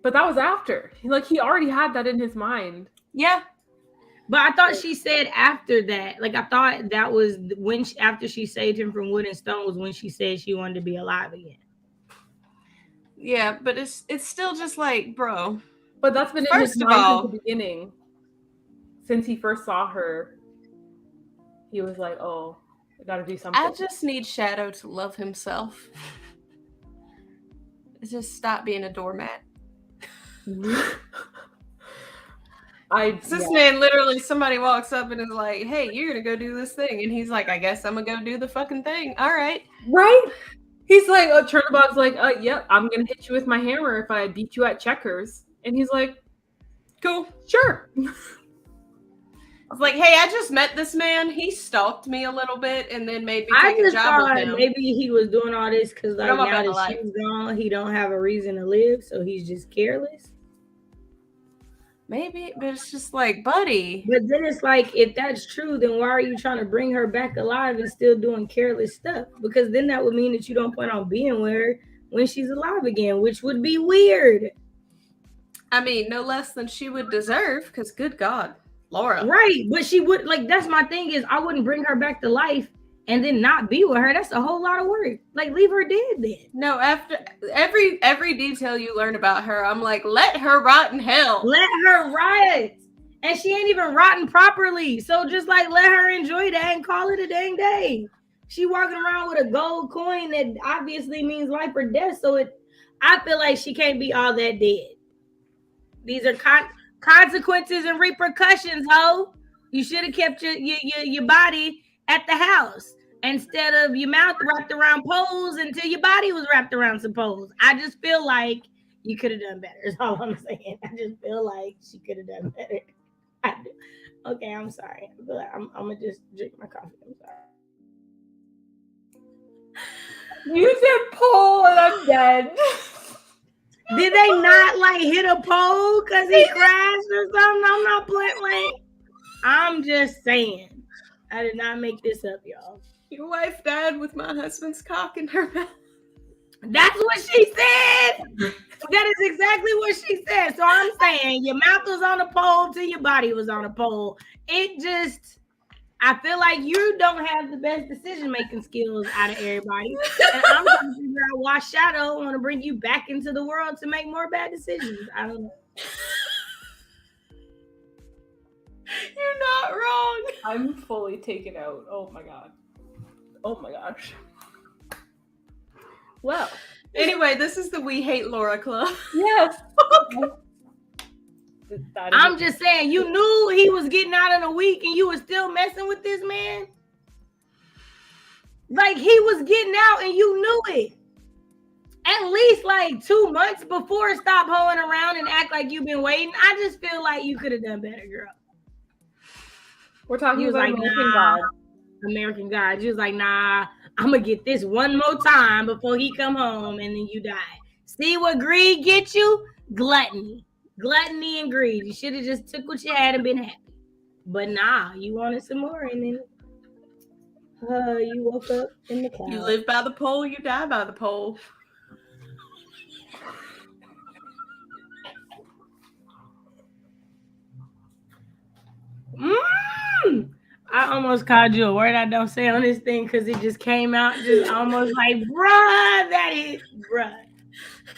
But that was after. Like, he already had that in his mind. Yeah. But I thought she said after that. Like, I thought that was when after she saved him from wood and stone was when she said she wanted to be alive again. Yeah, but it's still just like, bro. But that's been in his mind since the beginning. Since he first saw her, he was like, oh, I gotta do something. I just need Shadow to love himself. Just stop being a doormat. This man literally, somebody walks up and is like, hey, you're gonna go do this thing. And he's like, I guess I'm gonna go do the fucking thing. All right. Right? He's like, Chernobog's like, yep, I'm gonna hit you with my hammer if I beat you at checkers. And he's like, cool, sure. I was like, hey, I just met this man. He stalked me a little bit and then made me take a job with him. Maybe he was doing all this because like now that she's gone, he don't have a reason to live, so he's just careless. Maybe, but it's just like, buddy. But then it's like, if that's true, then why are you trying to bring her back alive and still doing careless stuff? Because then that would mean that you don't plan on being with her when she's alive again, which would be weird. I mean, no less than she would deserve, because good God, Laura. Right, but she would, like, that's my thing is I wouldn't bring her back to life and then not be with her. That's a whole lot of work. Like, leave her dead then. No, after every detail you learn about her, I'm like, let her rot in hell. Let her rot. And she ain't even rotting properly. So just like let her enjoy that and call it a dang day. She walking around with a gold coin that obviously means life or death. So I feel like she can't be all that dead. These are consequences and repercussions, ho. You should have kept your body at the house instead of your mouth wrapped around poles until your body was wrapped around some poles. I just feel like you could have done better is all I'm saying. I just feel like she could have done better. Okay, I'm sorry. I feel like I'm gonna just drink my coffee. I'm sorry. You said pole and I'm dead. Did they not like hit a pole because he crashed or something? I'm not playing. Like, I'm just saying. I did not make this up, y'all. Your wife died with my husband's cock in her mouth. That's what she said. That is exactly what she said. So I'm saying your mouth was on a pole till your body was on a pole. I feel like you don't have the best decision-making skills out of everybody. And I'm trying to figure out why Shadow want to bring you back into the world to make more bad decisions. I don't know. You're not wrong. I'm fully taken out. Oh my God. Oh my gosh. Well. Anyway, this is the We Hate Laura Club. Yes. I'm just saying, you knew he was getting out in a week and you were still messing with this man? Like, he was getting out and you knew it. At least like 2 months before, stop hoeing around and act like you've been waiting. I just feel like you could have done better, girl. We're talking about like, American God. American God. She was like, nah, I'm going to get this one more time before he come home and then you die. See what greed gets you? Gluttony. Gluttony and greed. You should have just took what you had and been happy. But nah, you wanted some more and then you woke up in the cloud. You live by the pole, you die by the pole. I almost called you a word I don't say on this thing because it just came out just almost like, bruh, that is, bruh.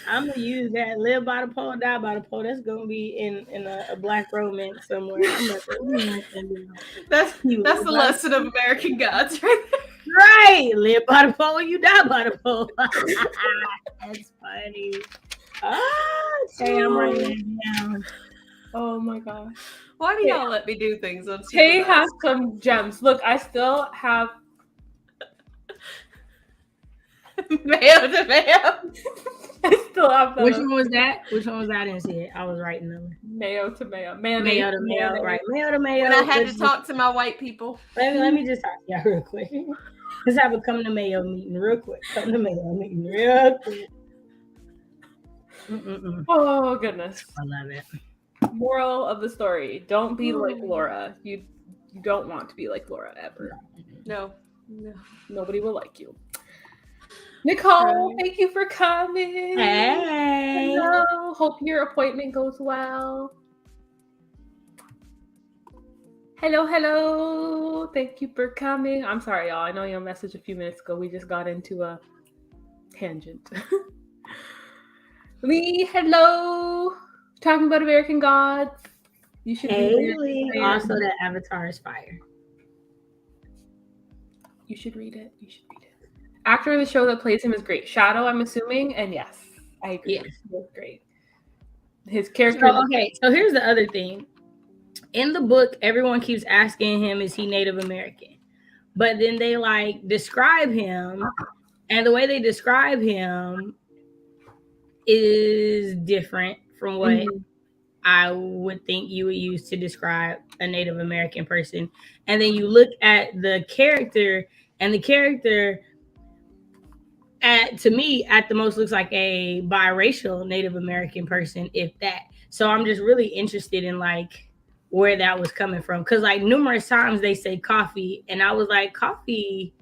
I'm gonna use that. Live by the pole, die by the pole. That's gonna be in a black romance somewhere. I'm like, That's you the live by lesson of American Gods, right there. right. Live by the pole, you die by the pole. That's funny. Say I'm writing that down. Oh my gosh. Why do y'all let me do things unsupervised? Shay has some gems. Look, I still have mayo to mayo. I still have Which one was that? I didn't see it. I was writing them. mayo to mayo. Mayo to mayo, right? Mayo to mayo. And I had to talk to my white people. Let me just talk to y'all real quick. Let's have a come to mayo meeting real quick. Come to mayo meeting real quick. Oh goodness. I love it. Moral of the story: don't be like Laura. You don't want to be like Laura ever. No. Nobody will like you. Nicole, thank you for coming. Hey. Hello. Hope your appointment goes well. Hello. Thank you for coming. I'm sorry, y'all. I know you messaged a few minutes ago. We just got into a tangent. Lee, hello. Talking about American Gods. You should Lee. Also, that Avatar is fire. You should read it. Actor of the show that plays him is great. Shadow, I'm assuming, and yes, I agree. Yes. He was great. His character. So here's the other thing. In the book, everyone keeps asking him, is he Native American? But then they like describe him, and the way they describe him is different from what I would think you would use to describe a Native American person. And then you look at the character, and the character to me at the most looks like a biracial Native American person, if that. So I'm just really interested in like where that was coming from, because like numerous times they say coffee, and I was like, coffee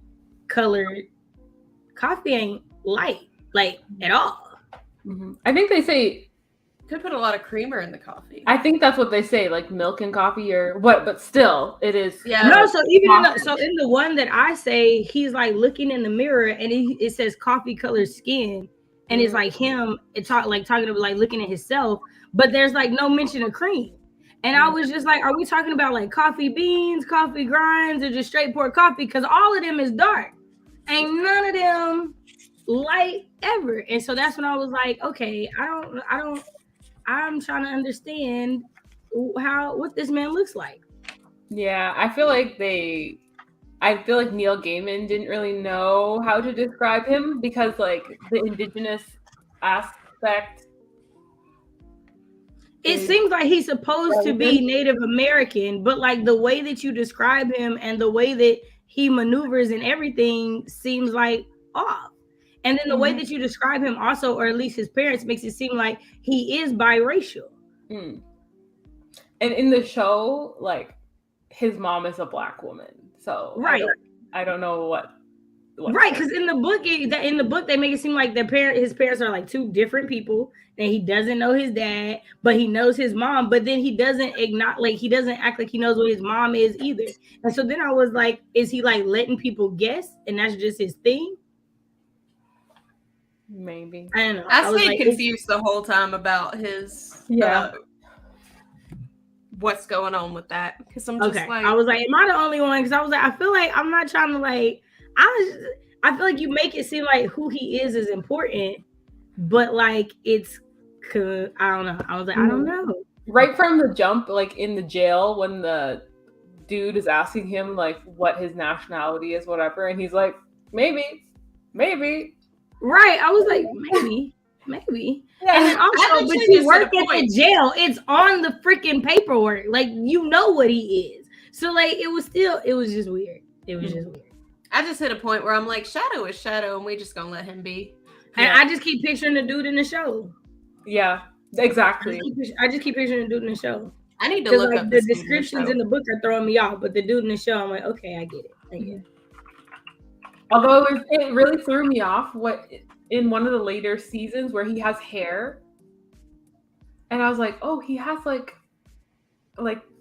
ain't light like at all. I think they say could put a lot of creamer in the coffee. I think that's what they say, like milk and coffee or what, but still it is. Yeah. No, so even in the one that I say, he's like looking in the mirror and it says coffee colored skin, and it's like him, talking about like looking at himself, but there's like no mention of cream. And I was just like, are we talking about like coffee beans, coffee grinds, or just straight pour coffee? Because all of them is dark. Ain't none of them light ever. And so that's when I was like, okay, I'm trying to understand what this man looks like. Yeah, I feel like Neil Gaiman didn't really know how to describe him, because like the indigenous aspect. It seems like he's supposed to be Native American, but like the way that you describe him and the way that he maneuvers and everything seems like off. And then the way that you describe him also, or at least his parents, makes it seem like he is biracial. And in the show, like his mom is a black woman. So right. I don't know what right, because in the book they make it seem like his parents are like two different people, and he doesn't know his dad, but he knows his mom. But then he doesn't act like he knows what his mom is either. And so then I was like, is he like letting people guess, and that's just his thing? Maybe. I don't know. I stayed confused the whole time about his what's going on with that, because I'm just like, I was like, am I the only one? Because I was like, I feel like I'm not trying to like, I feel like you make it seem like who he is important, but like it's I don't know. I was like, I don't know. Right from the jump, like in the jail, when the dude is asking him like what his nationality is, whatever, and he's like, maybe. Right. I was like, maybe. Yeah. And then also, but you work at the jail. It's on the freaking paperwork. Like, you know what he is. So like, it was just weird. I just hit a point where I'm like, Shadow is Shadow, and we just gonna let him be. And I just keep picturing the dude in the show. Yeah, exactly. I just keep picturing the dude in the show. I need to look up the descriptions in the book are throwing me off, but the dude in the show, I'm like, okay, I get it. Although it really threw me off in one of the later seasons where he has hair, and I was like, oh, he has like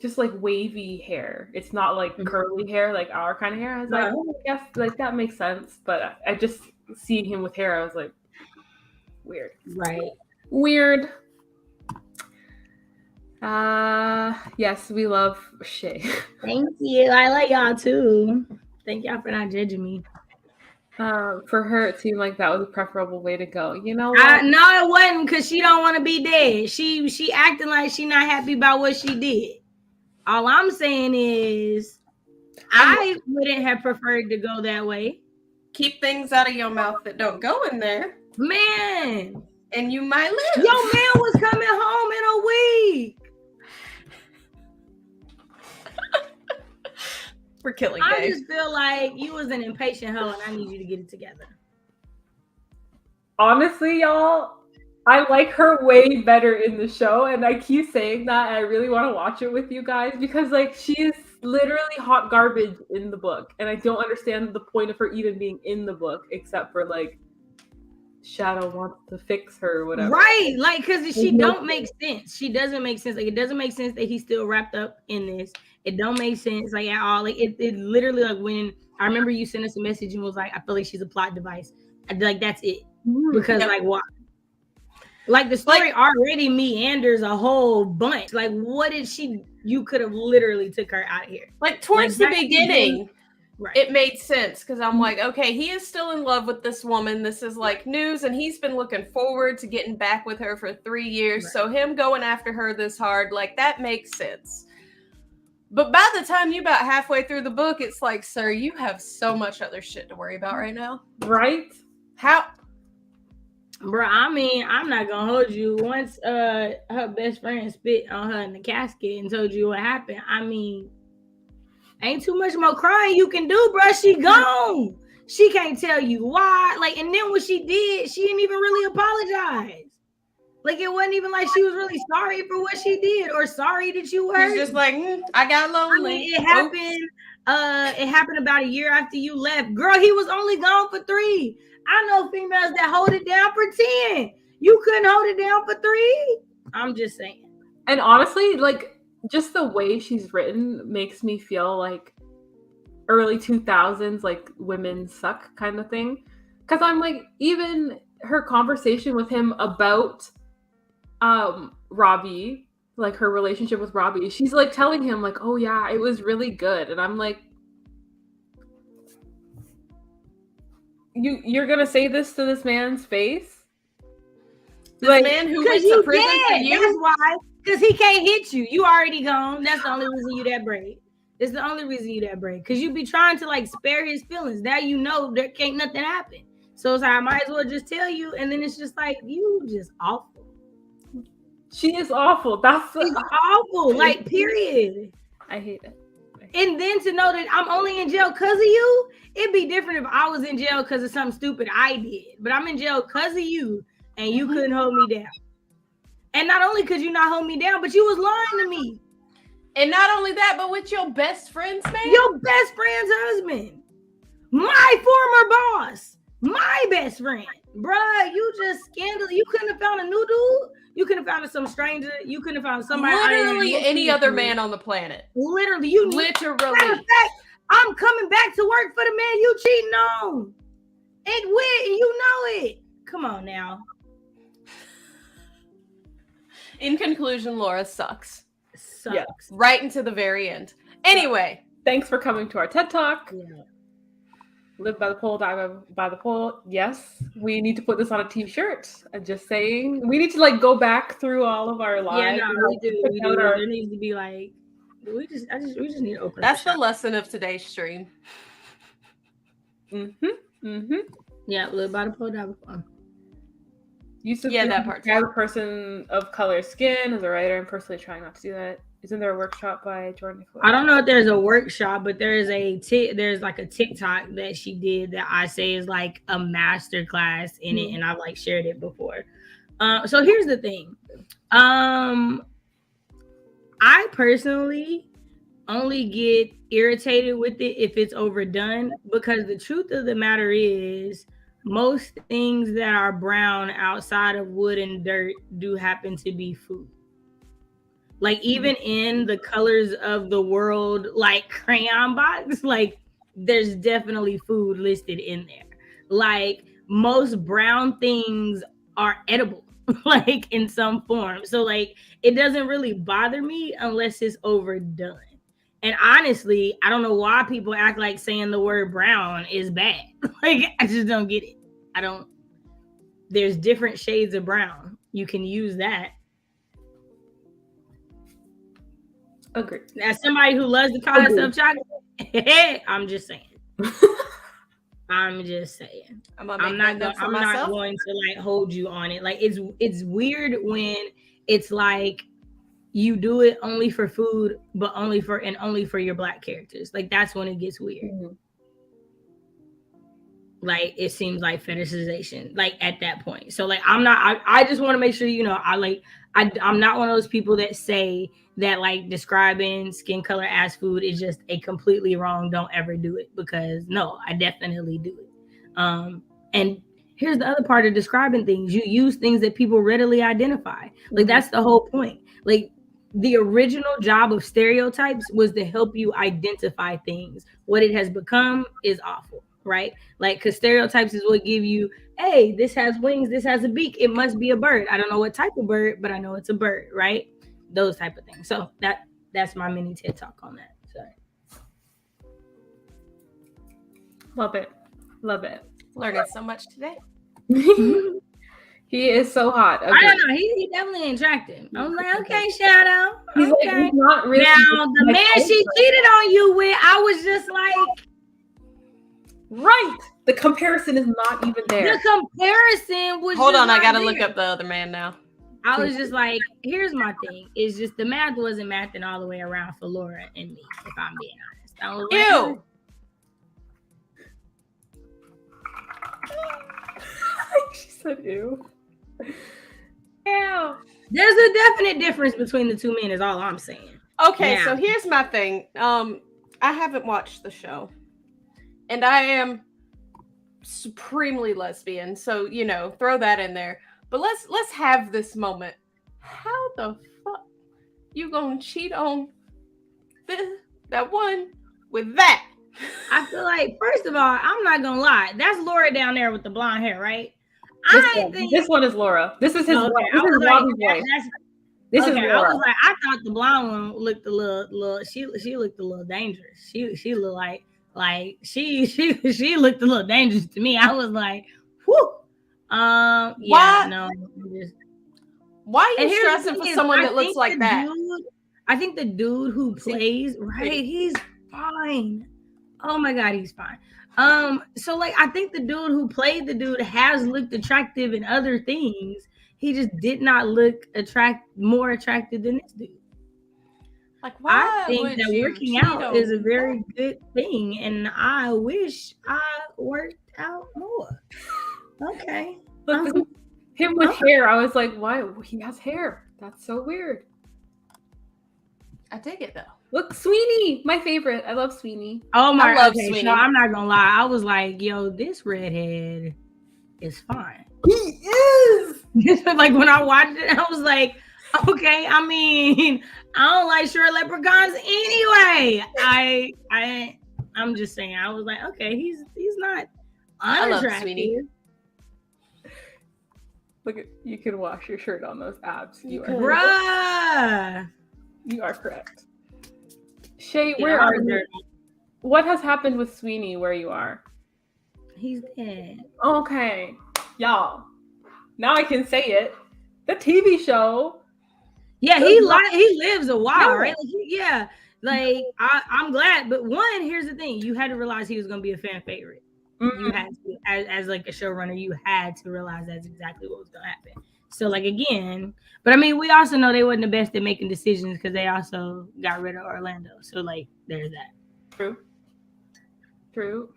just like wavy hair. It's not like curly hair like our kind of hair. I was like, oh, I guess like that makes sense. But I just seeing him with hair, I was like, Weird. Right. Weird. Yes, we love Shay. Thank you. I like y'all too. Thank y'all for not judging me. For her, it seemed like that was a preferable way to go. You know what? No, it wasn't, because she don't want to be dead. She acting like she not happy about what she did. All I'm saying is, I wouldn't have preferred to go that way. Keep things out of your mouth that don't go in there, Man. and you might live. Your man was coming home in a week. We're killing I Dave. just feel like you was an impatient hoe, and I need you to get it together. Honestly, y'all, I like her way better in the show, and I keep saying that. And I really want to watch it with you guys because, like, she is literally hot garbage in the book, and I don't understand the point of her even being in the book, except for like Shadow wants to fix her or whatever. Right, like, because she don't make sense. She doesn't make sense. Like, it doesn't make sense that he's still wrapped up in this. It don't make sense, like, at all. Like, it literally, like, when I remember you sent us a message and was like, I feel like she's a plot device. Like, that's it. Because, like, why? Like, the story already meanders a whole bunch. Like, what did she? You could have literally took her out of here. Like, towards the beginning, right. It made sense because I'm like, okay, he is still in love with this woman. This is like news, and he's been looking forward to getting back with her for 3 years. Right. So him going after her this hard, like, that makes sense. But by the time you about halfway through the book, it's like, sir, you have so much other shit to worry about right now. Right? How? Bro, I mean, I'm not gonna hold you. Once her best friend spit on her in the casket and told you what happened, I mean, ain't too much more crying you can do, bro. She gone. She can't tell you why. Like, and then what she did, she didn't even really apologize. Like, it wasn't even like she was really sorry for what she did or sorry that you were. She's just like, I got lonely. I mean, it happened. It happened about a year after you left. Girl, he was only gone for 3. I know females that hold it down for 10. You couldn't hold it down for 3. I'm just saying. And honestly, like, just the way she's written makes me feel like early 2000s, like, women suck kind of thing. Because I'm like, even her conversation with him about Robbie, like her relationship with Robbie, she's like telling him like, oh yeah, it was really good. And I'm like, you're gonna say this to this man's face? This like, man who went to prison for you? That's why. Because he can't hit you. You already gone. That's the only reason you that brave. It's the only reason you that brave. Because you be trying to like spare his feelings. Now you know there can't nothing happen. So it's like, I might as well just tell you. And then it's just like, you just awful. She is awful. She's awful. Like, period. I hate it. And then to know that I'm only in jail because of you, it'd be different if I was in jail because of something stupid I did. But I'm in jail because of you, and you couldn't hold me down. And not only could you not hold me down, but you was lying to me. And not only that, but with your best friend's man? Your best friend's husband. My former boss. My best friend. Bruh, you just scandal. You couldn't have found a new dude. You could have found some stranger. You could have found somebody. Literally any other man on the planet. Literally. You literally. Matter of fact, I'm coming back to work for the man you cheating on. And you know it. Come on now. In conclusion, Laura sucks. Sucks. Yeah. Right into the very end. Anyway. Thanks for coming to our TED Talk. Yeah. Live by the pole, die by the pole. Yes, we need to put this on a t-shirt. I'm just saying. We need to like go back through all of our lives. Yeah, no, we do. There needs to be like, we just need to open. That's the lesson of today's stream. Yeah, live by the pole, die by the pole. That part. As a person of color skin, as a writer, I'm personally trying not to do that. Isn't there a workshop by Jordan? I don't know if there's a workshop, but there's like a TikTok that she did that I say is like a master class in it, and I've like shared it before. So here's the thing. I personally only get irritated with it if it's overdone, because the truth of the matter is most things that are brown outside of wood and dirt do happen to be food. Like, even in the colors of the world, like crayon box, like there's definitely food listed in there. Like, most brown things are edible, like in some form. So like it doesn't really bother me unless it's overdone. And honestly, I don't know why people act like saying the word brown is bad. Like I just don't get it. I don't. There's different shades of brown. You can use that. Agree. As somebody who loves to call herself chocolate, I'm just saying. I'm just saying. I'm not going to like hold you on it. Like it's weird when it's like you do it only for food, but only for your Black characters. Like that's when it gets weird. Mm-hmm. Like it seems like fetishization, like at that point. So like I just want to make sure I'm not one of those people that say that like describing skin color as food is just a completely wrong. Don't ever do it, because no, I definitely do it. And here's the other part of describing things. You use things that people readily identify. Like that's the whole point. Like the original job of stereotypes was to help you identify things. What it has become is awful, right? Like, because stereotypes is what give you, hey, this has wings, this has a beak, it must be a bird. I don't know what type of bird, but I know it's a bird, right? Those type of things. So that's my mini TED talk on that. Sorry. Love it. Learning so much today. He is so hot. Okay. I don't know. He definitely attractive. I was like, okay, Shadow. He's okay. Like, he's not really now the man she cheated on you with, I was just like, right. The comparison is not even there. The comparison was. Hold on, I gotta look up the other man now. I was just like, here's my thing. It's just the math wasn't mathing all the way around for Laura and me, if I'm being honest. I was like, ew. She said ew. Ew. There's a definite difference between the two men, is all I'm saying. Okay, so here's my thing. I haven't watched the show. And I am supremely lesbian, so throw that in there. But let's have this moment. How the fuck you gonna cheat on that one with that? I feel like, first of all, I'm not gonna lie. That's Laura down there with the blonde hair, right? This one is Laura. This is his. Okay. This is Robbie's voice. This is Laura. I was like, I thought the blonde one looked a little. She looked a little dangerous. She looked like she looked a little dangerous to me. I was like, whew. Yeah, why? No. Why are you stressing for someone that looks like that? I think the dude who plays, right? He's fine. Oh my God, he's fine. So like I think the dude who played the dude has looked attractive in other things. He just did not look more attractive than this dude. Like, why? I think that working out is a very good thing, and I wish I worked out more. Okay. Look, him with hair. I was like, why? He has hair. That's so weird. I dig it though. Look, Sweeney, my favorite. I love Sweeney. Oh my! I love Sweeney. So I'm not gonna lie. I was like, yo, this redhead is fine. He is. Like when I watched it, I was like, okay. I mean, I don't like short leprechauns anyway. I'm just saying. I was like, okay, he's not unattractive. I love Sweeney. Look, you can wash your shirt on those abs. Bruh. You are correct. Shay, where are you? What has happened with Sweeney where you are? He's dead. Okay. Y'all. Now I can say it. The TV show. Yeah, he lives a while, right? Like, I'm glad. But one, here's the thing. You had to realize he was going to be a fan favorite. Mm-hmm. You had to, as like a showrunner, you had to realize that's exactly what was going to happen. So like, again, but I mean, we also know they wasn't the best at making decisions because they also got rid of Orlando. So like, there's that. True.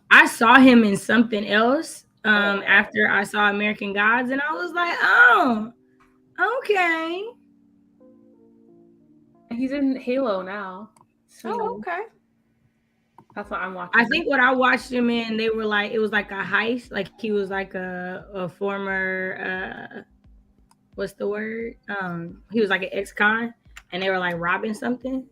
I saw him in something else after I saw American Gods, and I was like, oh, okay. He's in Halo now. Oh, okay. That's what I'm watching. I think what I watched him in, they were like, it was like a heist. Like he was like a former, what's the word? He was like an ex-con, and they were like robbing something.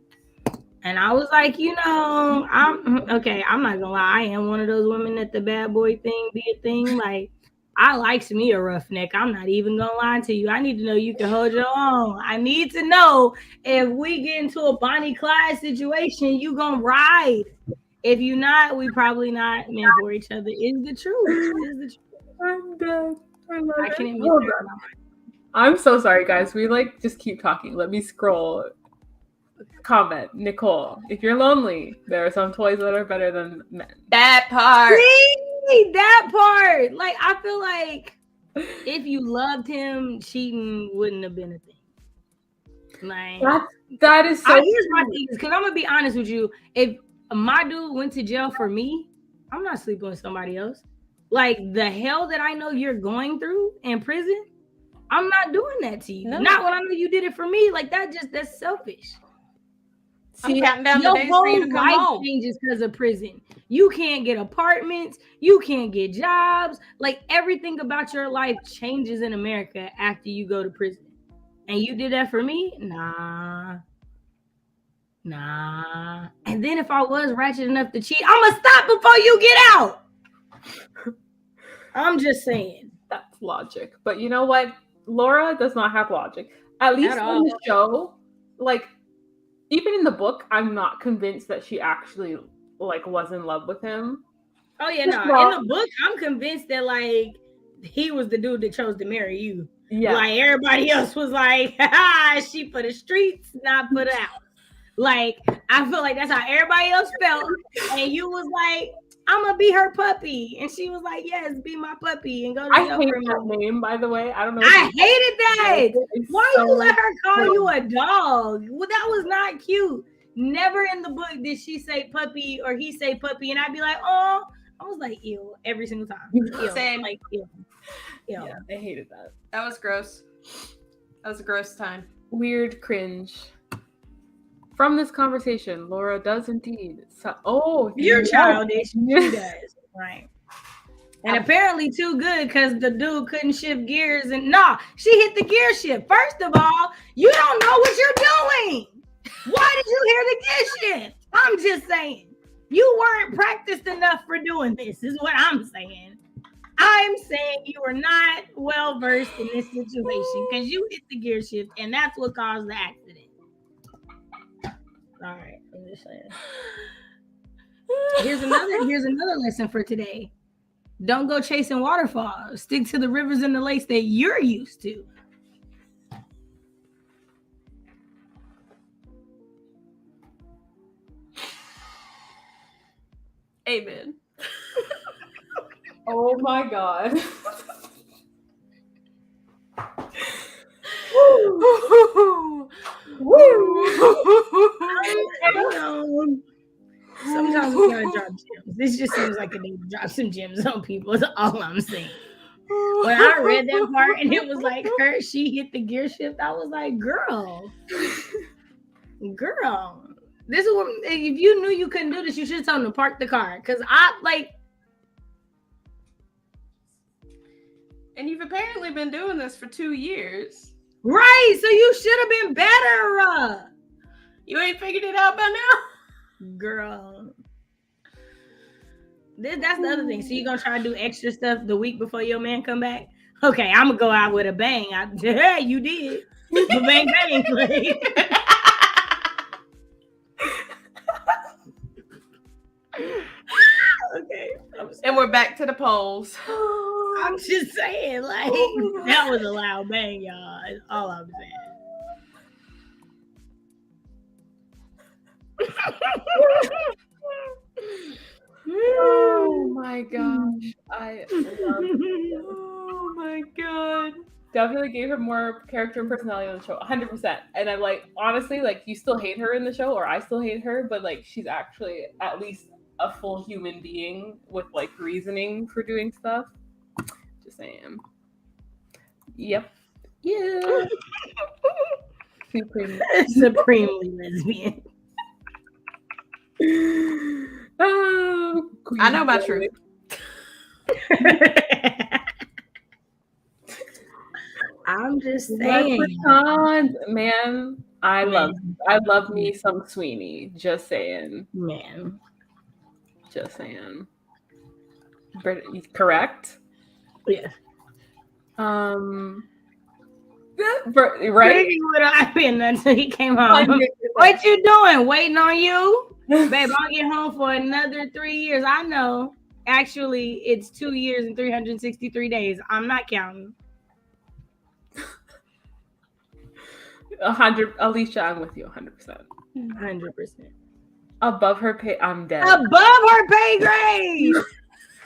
And I was like, I'm not gonna lie. I am one of those women that the bad boy thing be a thing. Like, I likes me a roughneck. I'm not even gonna lie to you. I need to know you can hold your own. I need to know if we get into a Bonnie Clyde situation, you gonna ride. If you not, we probably not meant for each other. Is the truth. Is the truth. I'm dead. I can't admit Hold that. on. I'm so sorry, guys. We like just keep talking. Let me scroll. Comment, Nicole. If you're lonely, there are some toys that are better than men. That part. See, that part. Like, I feel like if you loved him, cheating wouldn't have been a thing. Like, that is so. Here's my thing, because I'm gonna be honest with you. If my dude went to jail for me, I'm not sleeping with somebody else. Like, the hell that I know you're going through in prison, I'm not doing that to you. No. Not when I know you did it for me. Like, that's selfish. I'm counting down the days for you to come home. Changes because of prison. You can't get apartments. You can't get jobs. Like, everything about your life changes in America after you go to prison. And you did that for me? Nah. And then if I was ratchet enough to cheat, I'm gonna stop before you get out. I'm just saying. That's logic. But you know what? Laura does not have logic. At least on the show, like, even in the book, I'm not convinced that she actually like was in love with him. Oh yeah, no. In the book, I'm convinced that like he was the dude that chose to marry you. Yeah. Like everybody else was like, she for the streets, not for the house. Like, I feel like that's how everybody else felt. And you was like, I'm gonna be her puppy. And she was like, yes, be my puppy and go to I hate that name, by the way. I don't know. I hated that. Why you let her call you a dog? Well, that was not cute. Never in the book did she say puppy or he say puppy. And I'd be like, oh, I was like, ew, every single time. Ew. Same. Like, ew. Yeah, I hated that. That was gross. That was a gross time. Weird cringe. From this conversation, Laura does indeed. You're childish. She does. Right. And apparently too good because the dude couldn't shift gears. And she hit the gear shift. First of all, you don't know what you're doing. Why did you hear the gear shift? I'm just saying. You weren't practiced enough for doing this, is what I'm saying. I'm saying you were not well versed in this situation because you hit the gear shift and that's what caused the accident. All right, I'm just saying. Here's another lesson for today. Don't go chasing waterfalls. Stick to the rivers and the lakes that you're used to. Amen. Oh my God. Sometimes we gotta drop gems. This just seems like a day to drop some gems on people. That's all I'm saying. When I read that part and it was like she hit the gear shift, I was like, girl. This is what, if you knew you couldn't do this, you should have told them to park the car. Cause and you've apparently been doing this for 2 years. Right, so you should have been better. You ain't figured it out by now? Girl. That's the other thing. So you gonna try to do extra stuff the week before your man come back? Okay, I'm gonna go out with a bang. Hey, you did. Bang, bang. Okay. And we're back to the polls. I'm just saying, like, that was a loud bang, y'all. That's all I'm saying. Oh my gosh. Oh my God. Definitely gave her more character and personality on the show. 100%. And I'm like, honestly, like, you still hate her in the show, or I still hate her, but like, she's actually at least a full human being with like reasoning for doing stuff. Just saying. Yep. Yeah. Supremely lesbian. Oh, I know my truth. I'm just saying, man. I love me some Sweeney. Just saying, man. Just saying. Correct? Yeah. Right? He would have been until he came home. What you doing? Waiting on you? Babe, I'll get home for another 3 years. I know. Actually, it's 2 years and 363 days. I'm not counting. 100, Alicia, I'm with you 100%. 100%. Above her pay, I'm dead. Above her pay grade.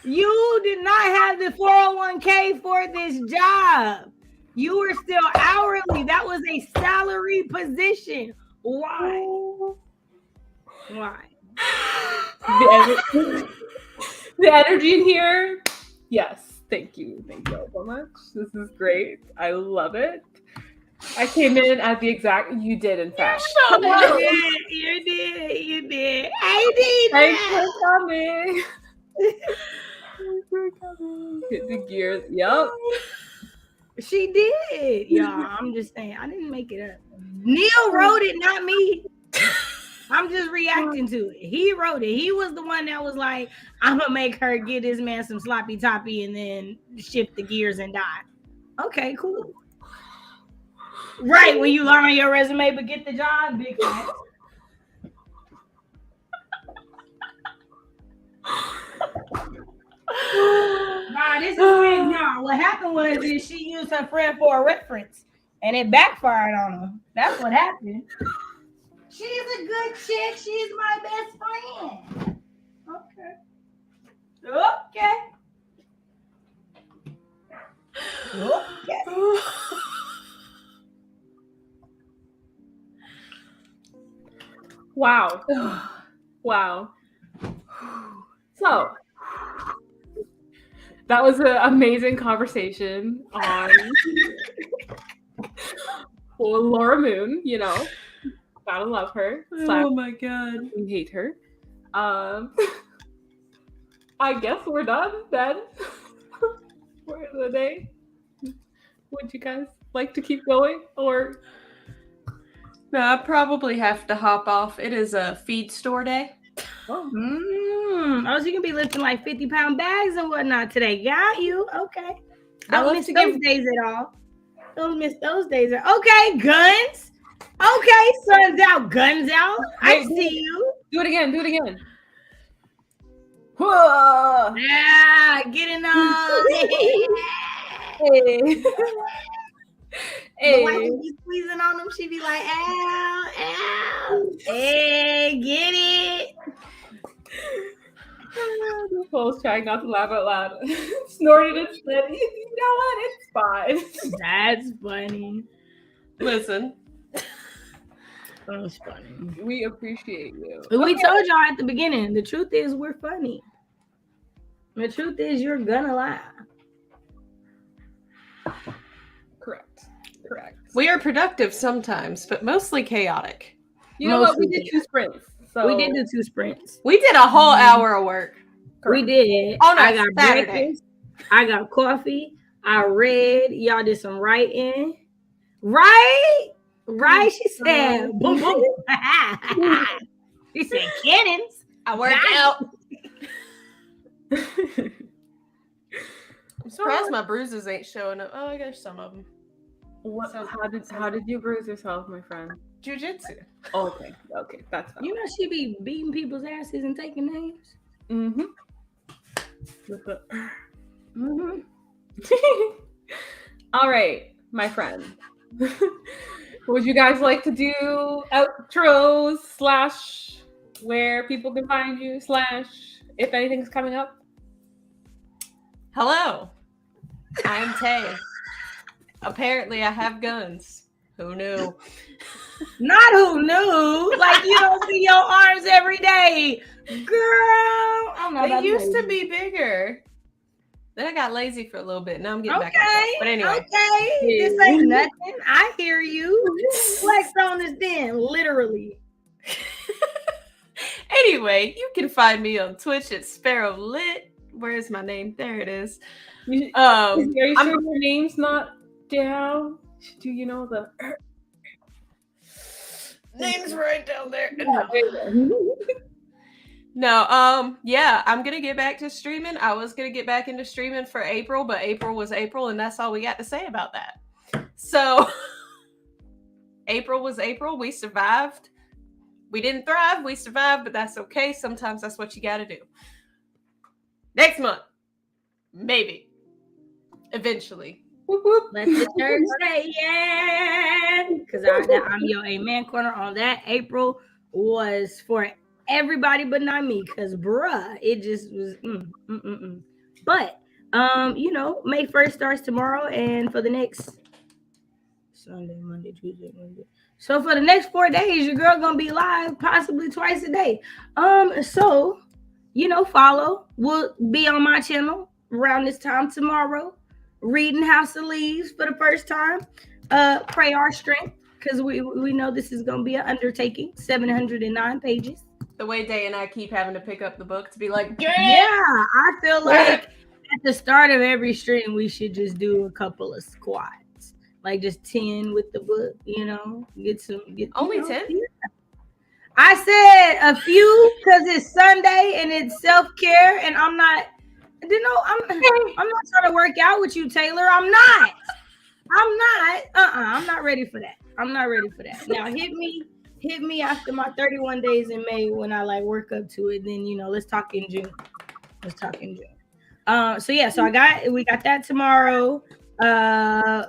You did not have the 401k for this job. You were still hourly. That was a salary position. Why? Why? The energy in here. Yes. Thank you. Thank you all so much. This is great. I love it. I came in at the exact. You did, in fact. You did. I did. Thanks for coming. Thanks for coming. Hit the gears. Yep. She did. Y'all, I'm just saying. I didn't make it up. Neil wrote it, not me. I'm just reacting to it. He wrote it. He was the one that was like, I'm gonna make her get this man some sloppy toppy and then shift the gears and die. Okay, cool. Right, when you learn your resume but get the job, big facts. Nah, this is big. Nah, what happened was that she used her friend for a reference and it backfired on her. That's what happened. She's a good chick. She's my best friend. Okay. Wow. Wow. So that was an amazing conversation on Laura Moon, you know. Gotta love her. Oh my god. We hate her. I guess we're done then. For the day. Would you guys like to keep going or? No, I probably have to hop off. It is a feed store day. Oh, so you can be lifting like 50-pound bags and whatnot today. Got you. Okay. I Don't love miss to those days at all. Don't miss those days. Okay, guns. Okay, sun's out, guns out. I see you. Do it again. Do it again. Whoa. Yeah, getting on. Hey. But when you be squeezing on them, she be like, ow, ow. Hey, get it. Nicole's trying not to laugh out loud. Snorted instead. You know what? It's fine. That's funny. Listen. That was funny. We appreciate you. We told y'all at the beginning, the truth is we're funny. The truth is you're gonna laugh. Correct. We are productive sometimes, but mostly chaotic. You know what? We did 2 sprints. So we did do 2 sprints. We did a whole hour of work. We did. I got breakfast. I got coffee. I read. Y'all did some writing. Right? She said, boom, boom. She said, cannons. I worked out. I'm surprised my bruises ain't showing up. Oh, I got some of them. What? How did you bruise yourself, my friend? Jiu-jitsu. Oh, okay, that's fine. You know she be beating people's asses and taking names. Mm-hmm. All right, my friend. Would you guys like to do outros / where people can find you / if anything's coming up? Hello, I'm Tay. Apparently, I have guns. Who knew? Not who knew. Like you don't see your arms every day, girl. I don't know. They used to be bigger. Then I got lazy for a little bit. Now I'm getting back. But anyway. Okay. This ain't nothing. I hear you. Flex on this then, literally. Anyway, you can find me on Twitch at SparrowLit. Where's my name? There it is. Are you sure your name's not down? Do you know the name's right down there? No, yeah, I'm gonna get back to streaming. I was gonna get back into streaming for April, but April was April, and that's all we got to say about that. So April was April. We survived. We didn't thrive. We survived, but that's okay. Sometimes that's what you gotta do. Next month, maybe, eventually. Whoop, whoop. Let the church say yeah. Because I'm your amen corner on that. April was for everybody but not me. Because bruh, it just was But May 1st starts tomorrow, and for the next Sunday, Monday, Tuesday, Wednesday. So for the next 4 days, your girl gonna be live possibly twice a day. So follow. We'll be on my channel around this time tomorrow, reading House of Leaves for the first time. Pray our strength, because we know this is gonna be an undertaking. 709 pages. The way Day and I keep having to pick up the book to be like, yeah, I feel like at the start of every stream we should just do a couple of squats, like just 10 with the book. Get only 10. I said a few because it's Sunday and it's self-care, and I'm not trying to work out with you, Taylor. I'm not ready for that. I'm not ready for that. Now hit me after my 31 days in May when I work up to it. Then let's talk in June. So we got that tomorrow.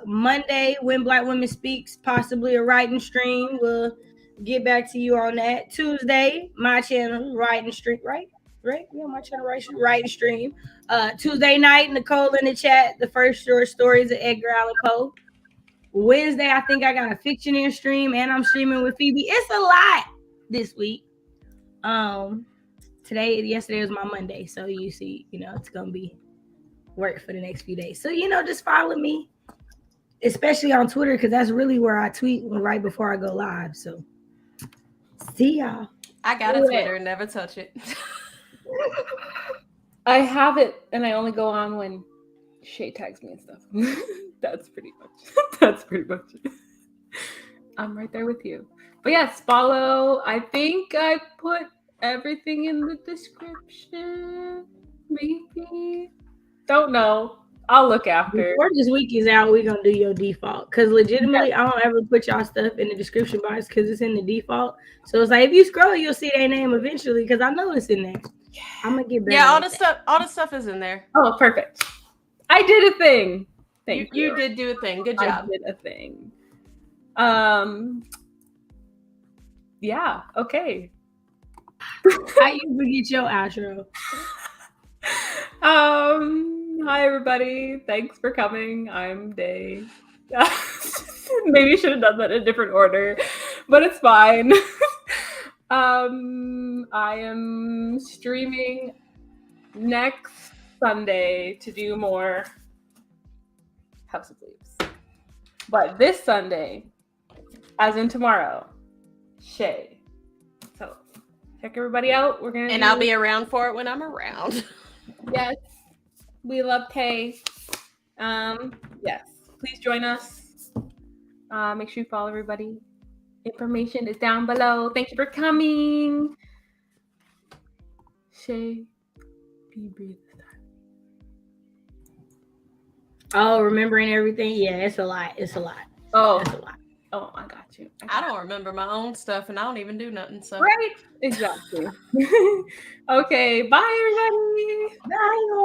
Monday, When Black Women Speaks, possibly a writing stream. We'll get back to you on that. Tuesday, my channel, writing stream, right? Yeah, my channel, writing stream. Tuesday night, Nicole in the chat, the first short stories of Edgar Allan Poe. Wednesday, I think I got a fiction in stream, and I'm streaming with Phoebe. It's a lot this week. Yesterday was my Monday, so you see, it's gonna be work for the next few days. So just follow me, especially on Twitter, because that's really where I tweet right before I go live. So see y'all. I got a Twitter, never touch it. I have it, and I only go on when Shay tags me and stuff. That's pretty much it. I'm right there with you. But yes, follow. I think I put everything in the description. Maybe. Don't know. I'll look after. Before this week is out, we're gonna do your default. Because legitimately, I don't ever put y'all stuff in the description box because it's in the default. So it's like if you scroll, you'll see their name eventually, because I know it's in there. I'm gonna get better. Yeah, all the stuff is in there. Oh, perfect. I did a thing. Thank you. You did do a thing. Good job. I did a thing. Yeah, okay. How you forget your outro? Hi everybody. Thanks for coming. I'm Day. Maybe should have done that in a different order, but it's fine. I am streaming next Sunday to do more House of Leaves. But this Sunday, as in tomorrow, Shay. So check everybody out. I'll be around for it when I'm around. Yes. We love Tay. Yes. Please join us. Make sure you follow everybody. Information is down below. Thank you for coming. Shay, be breathe. Oh, remembering everything? Yeah, it's a lot. Oh, it's a lot. Oh, I got you. I don't remember my own stuff, and I don't even do nothing. So right, exactly. Okay, bye everybody. Bye.